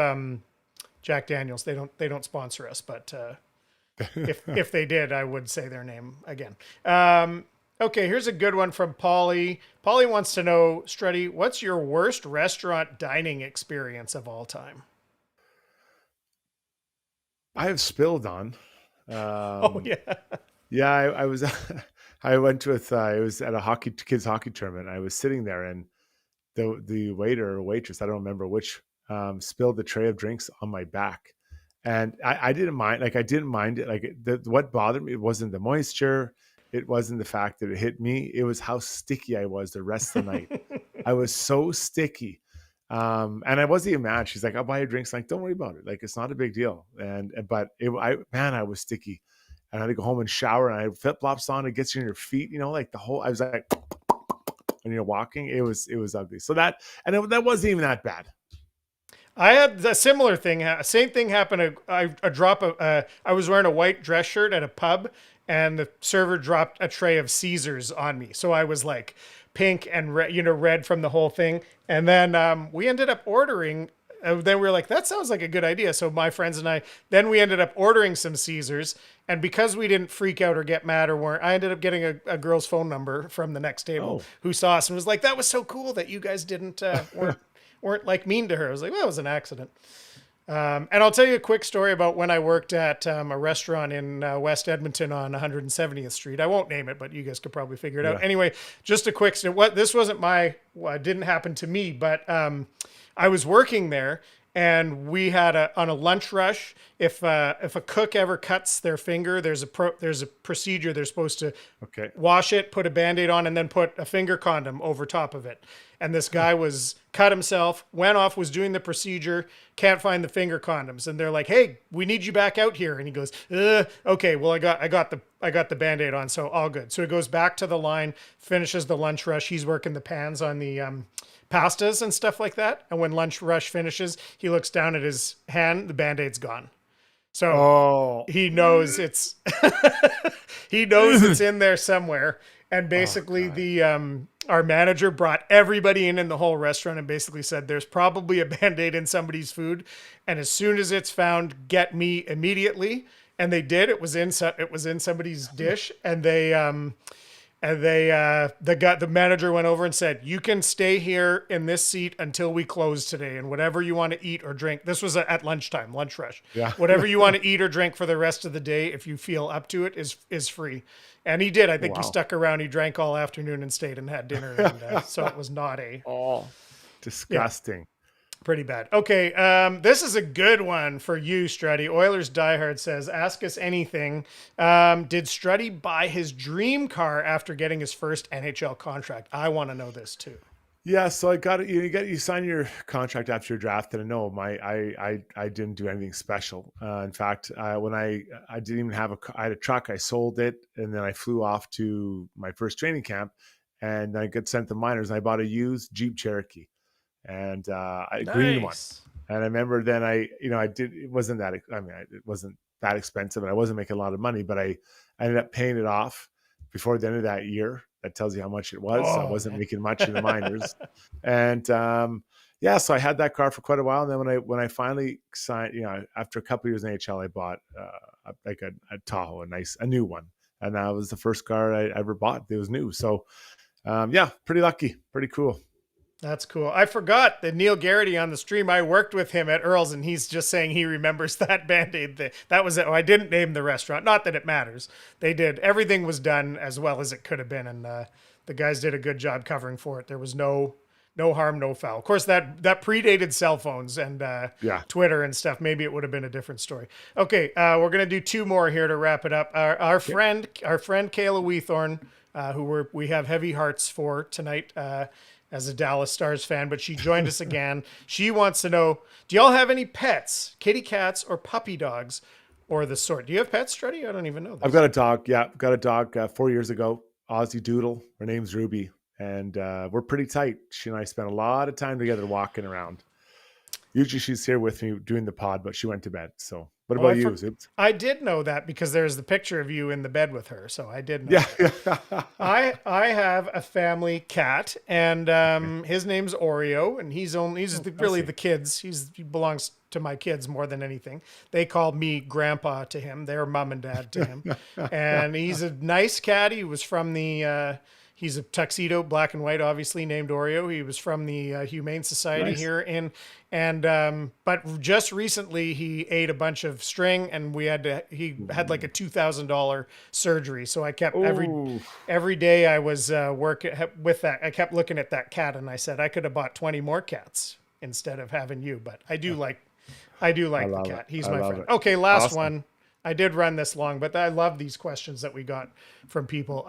Jack Daniels. They don't sponsor us, but if they did, I would say their name again. Okay, here's a good one from Polly. Polly wants to know, Struddy, what's your worst restaurant dining experience of all time? I have spilled on. Oh yeah. Yeah, I was. I went with. It was at a kids hockey tournament. I was sitting there, and the waiter or waitress, I don't remember which, spilled the tray of drinks on my back. And I didn't mind. I didn't mind it. What bothered me, it wasn't the moisture. It wasn't the fact that it hit me. It was how sticky I was the rest of the night. I was so sticky. And I wasn't even mad. She's like, "I'll buy you drinks." I'm like, don't worry about it. It's not a big deal. But I was sticky. And I had to go home and shower, and I had flip-flops on. It gets you in your feet, I was like, when you're walking, it was ugly. So that wasn't even that bad. I had a similar thing. Same thing happened. I was wearing a white dress shirt at a pub, and the server dropped a tray of Caesars on me. So I was like pink and red from the whole thing. And then we ended up ordering. Then we were like, that sounds like a good idea. So my friends and I, then we ended up ordering some Caesars. And because we didn't freak out or get mad or weren't, I ended up getting a girl's phone number from the next table who saw us and was like, that was so cool that you guys didn't, weren't like mean to her. I was like, well, it was an accident. And I'll tell you a quick story about when I worked at a restaurant in West Edmonton on 170th Street. I won't name it, but you guys could probably figure it out. Anyway, just a quick story. This wasn't didn't happen to me, but I was working there, and we had on a lunch rush. If a cook ever cuts their finger, there's a procedure. They're supposed to wash it, put a Band-Aid on, and then put a finger condom over top of it. And this guy was cut himself, went off, was doing the procedure, can't find the finger condoms, and they're like, "Hey, we need you back out here." And he goes, "Okay, well, I got the Band-Aid on, so all good." So he goes back to the line, finishes the lunch rush. He's working the pans on the pastas and stuff like that. And when lunch rush finishes, he looks down at his hand, the Band-Aid's gone. So he knows it's he knows it's in there somewhere. And basically our manager brought everybody in the whole restaurant and basically said, there's probably a Band-Aid in somebody's food. And as soon as it's found, get me immediately. And they did. It was in somebody's dish. And the manager went over and said, you can stay here in this seat until we close today. And whatever you want to eat or drink, this was at lunchtime, lunch rush. Yeah. Whatever you want to eat or drink for the rest of the day, if you feel up to it, is free. And he did. I think he stuck around. He drank all afternoon and stayed and had dinner. And, so it was not disgusting. Yeah, pretty bad. Okay. This is a good one for you, Struddy. Oilers diehard says, ask us anything. Did Struddy buy his dream car after getting his first NHL contract? I want to know this too. Yeah, so I got it. You sign your contract after you're drafted, and no, I didn't do anything special. In fact, when I didn't even have I had a truck. I sold it, and then I flew off to my first training camp, and I got sent to the minors. And I bought a used Jeep Cherokee, and a green one. And I remember then it wasn't that. It wasn't that expensive, and I wasn't making a lot of money, but I ended up paying it off before the end of that year. That tells you how much it was. So I wasn't making much in the minors. And so I had that car for quite a while. And then when I finally signed, after a couple of years in NHL, I bought a Tahoe, a new one. And that was the first car I ever bought. It was new. So pretty lucky, pretty cool. That's cool. I forgot that Neil Garrity on the stream, I worked with him at Earl's, and he's just saying he remembers that Band-Aid thing. That was it. Oh, I didn't name the restaurant. Not that it matters. They did. Everything was done as well as it could have been, and the guys did a good job covering for it. There was no harm, no foul. Of course, that predated cell phones and Twitter and stuff. Maybe it would have been a different story. Okay, we're going to do two more here to wrap it up. Our friend Kayla Weethorn, who we have heavy hearts for tonight, as a Dallas Stars fan, but she joined us again. She wants to know, do y'all have any pets, kitty cats or puppy dogs or the sort? Do you have pets, Struddy? I don't even know this. I've got a dog. Yeah, got a dog 4 years ago, Aussie Doodle. Her name's Ruby, and we're pretty tight. She and I spend a lot of time together walking around. Usually she's here with me doing the pod, but she went to bed. So what about you? I did know that because there's the picture of you in the bed with her. So I did know. Yeah. I have a family cat, and his name's Oreo, and he's really the kids. He belongs to my kids more than anything. They call me grandpa to him. They're mom and dad to him. And he's a nice cat. He was from the he's a tuxedo, black and white, obviously, named Oreo. He was from the Humane Society here but just recently he ate a bunch of string, and he had like a $2,000 surgery. So I kept every day I was working with that. I kept looking at that cat, and I said I could have bought 20 more cats instead of having you. But I do like the cat. He's my friend. Okay, last one. I did run this long, but I love these questions that we got from people.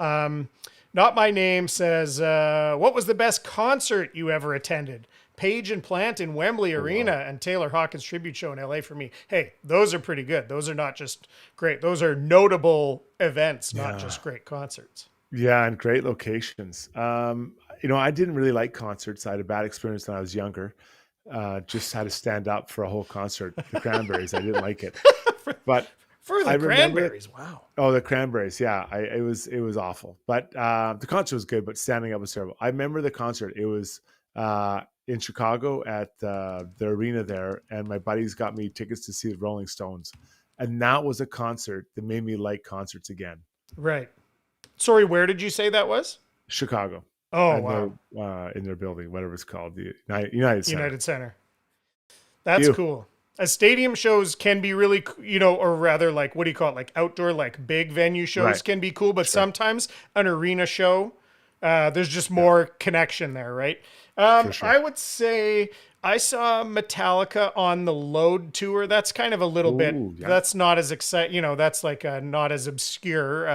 Not My Name says, what was the best concert you ever attended? Page and Plant in Wembley Arena and Taylor Hawkins Tribute Show in LA for me. Hey, those are pretty good. Those are not just great. Those are notable events, not just great concerts. Yeah, and great locations. I didn't really like concerts. I had a bad experience when I was younger. Just had to stand up for a whole concert. The Cranberries, I didn't like it. But for the Cranberries, wow. Oh, the Cranberries, yeah. It was awful. But the concert was good, but standing up was terrible. I remember the concert. It was in Chicago at the arena there, and my buddies got me tickets to see the Rolling Stones. And that was a concert that made me like concerts again. Right. Sorry, where did you say that was? Chicago. Oh, wow. In their building, whatever it's called, the United Center. United Center. That's cool. Stadium shows can be really, or rather like, what do you call it? Like outdoor, like big venue shows can be cool, but sometimes an arena show, there's just more connection there, right? I would say I saw Metallica on the Load tour. That's kind of a little bit, that's not as exciting, that's like not as obscure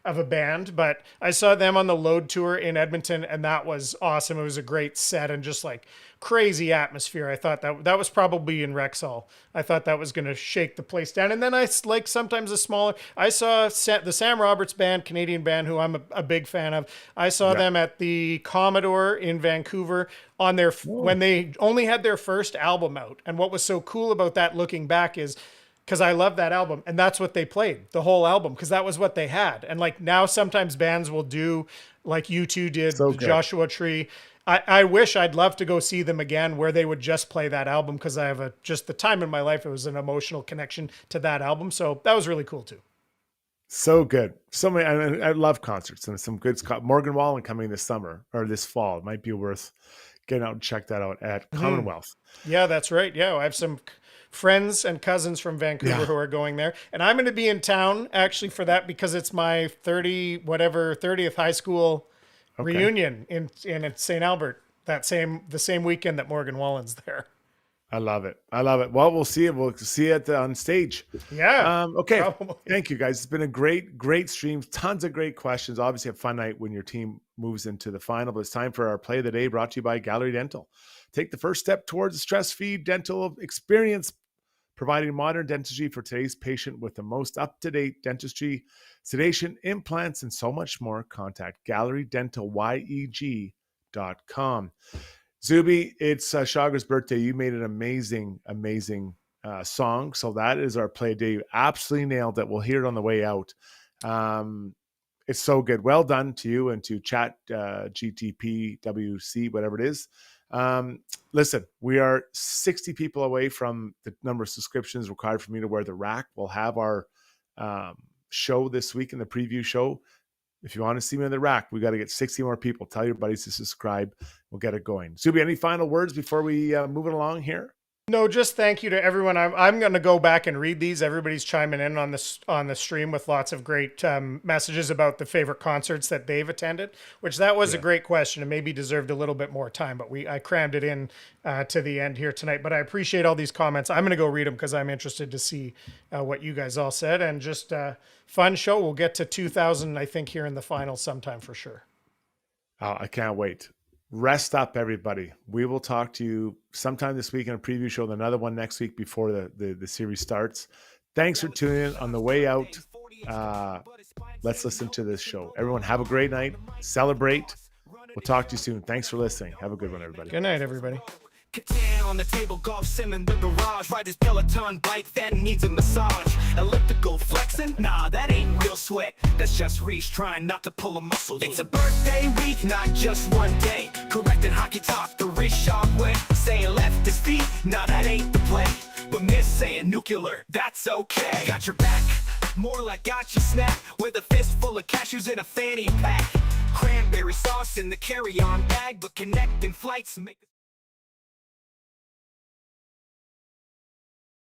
of a band, but I saw them on the Load tour in Edmonton, and that was awesome. It was a great set and just like crazy atmosphere. I thought that was probably in Rexall. I thought that was going to shake the place down. And then I like sometimes I saw the Sam Roberts Band, Canadian band, who I'm a big fan of. I saw them at the Commodore in Vancouver on when they only had their first album out. And what was so cool about that looking back is because I love that album. And that's what they played, the whole album, because that was what they had. And like now sometimes bands will do like U2 did, So the good. Joshua Tree. I wish I'd love to go see them again where they would just play that album, because I have just the time in my life, it was an emotional connection to that album. So that was really cool too. So good. So many. I love concerts, and some good. Morgan Wallen coming this summer or this fall. It might be worth getting out and check that out at Commonwealth. Yeah, that's right. Yeah, I have some friends and cousins from Vancouver who are going there, and I'm going to be in town actually for that because it's my 30th high school reunion in St. Albert the same weekend that Morgan Wallen's there. I love it. Well, we'll see it. We'll see it on stage. Yeah. Okay. Probably. Thank you, guys. It's been a great stream. Tons of great questions. Obviously, a fun night when your team moves into the final. But it's time for our play of the day, brought to you by Gallery Dental. Take the first step towards a stress-free dental experience, providing modern dentistry for today's patient with the most up-to-date dentistry, sedation, implants, and so much more. Contact GalleryDentalYEG.com. Zuby, it's Shaugger's birthday. You made an amazing song. So that is our play day. You absolutely nailed it. We'll hear it on the way out. It's so good. Well done to you and to Chat GTP, WC, whatever it is. Listen, we are 60 people away from the number of subscriptions required for me to wear the rack. We'll have our show this week in the preview show. If you want to see me on the rack, we got to get 60 more people. Tell your buddies to subscribe. We'll get it going. Zuby, any final words before we move it along here? No, just thank you to everyone. I'm going to go back and read these. Everybody's chiming in on the stream with lots of great messages about the favorite concerts that they've attended, which that was a great question and maybe deserved a little bit more time, but I crammed it in to the end here tonight. But I appreciate all these comments. I'm going to go read them because I'm interested to see what you guys all said, and just fun show. We'll get to 2,000, I think, here in the finals sometime for sure. Oh, I can't wait. Rest up, everybody. We will talk to you sometime this week in a preview show, and another one next week before the series starts. Thanks for tuning in. On the way out, let's listen to this show. Everyone, have a great night. Celebrate. We'll talk to you soon. Thanks for listening. Have a good one, everybody. Good night, everybody. Catan on the table, golf sim in the garage. Ride his Peloton bike that needs a massage. Elliptical flexing? Nah, that ain't real sweat. That's just Reach trying not to pull a muscle. It's a birthday week, not just one day. Correcting hockey talk, the Rishaug way. Saying left his feet, nah, that ain't the play. But miss saying nuclear, that's okay. Got your back, more like got your snap. With a fist full of cashews in a fanny pack. Cranberry sauce in the carry-on bag, but connecting flights make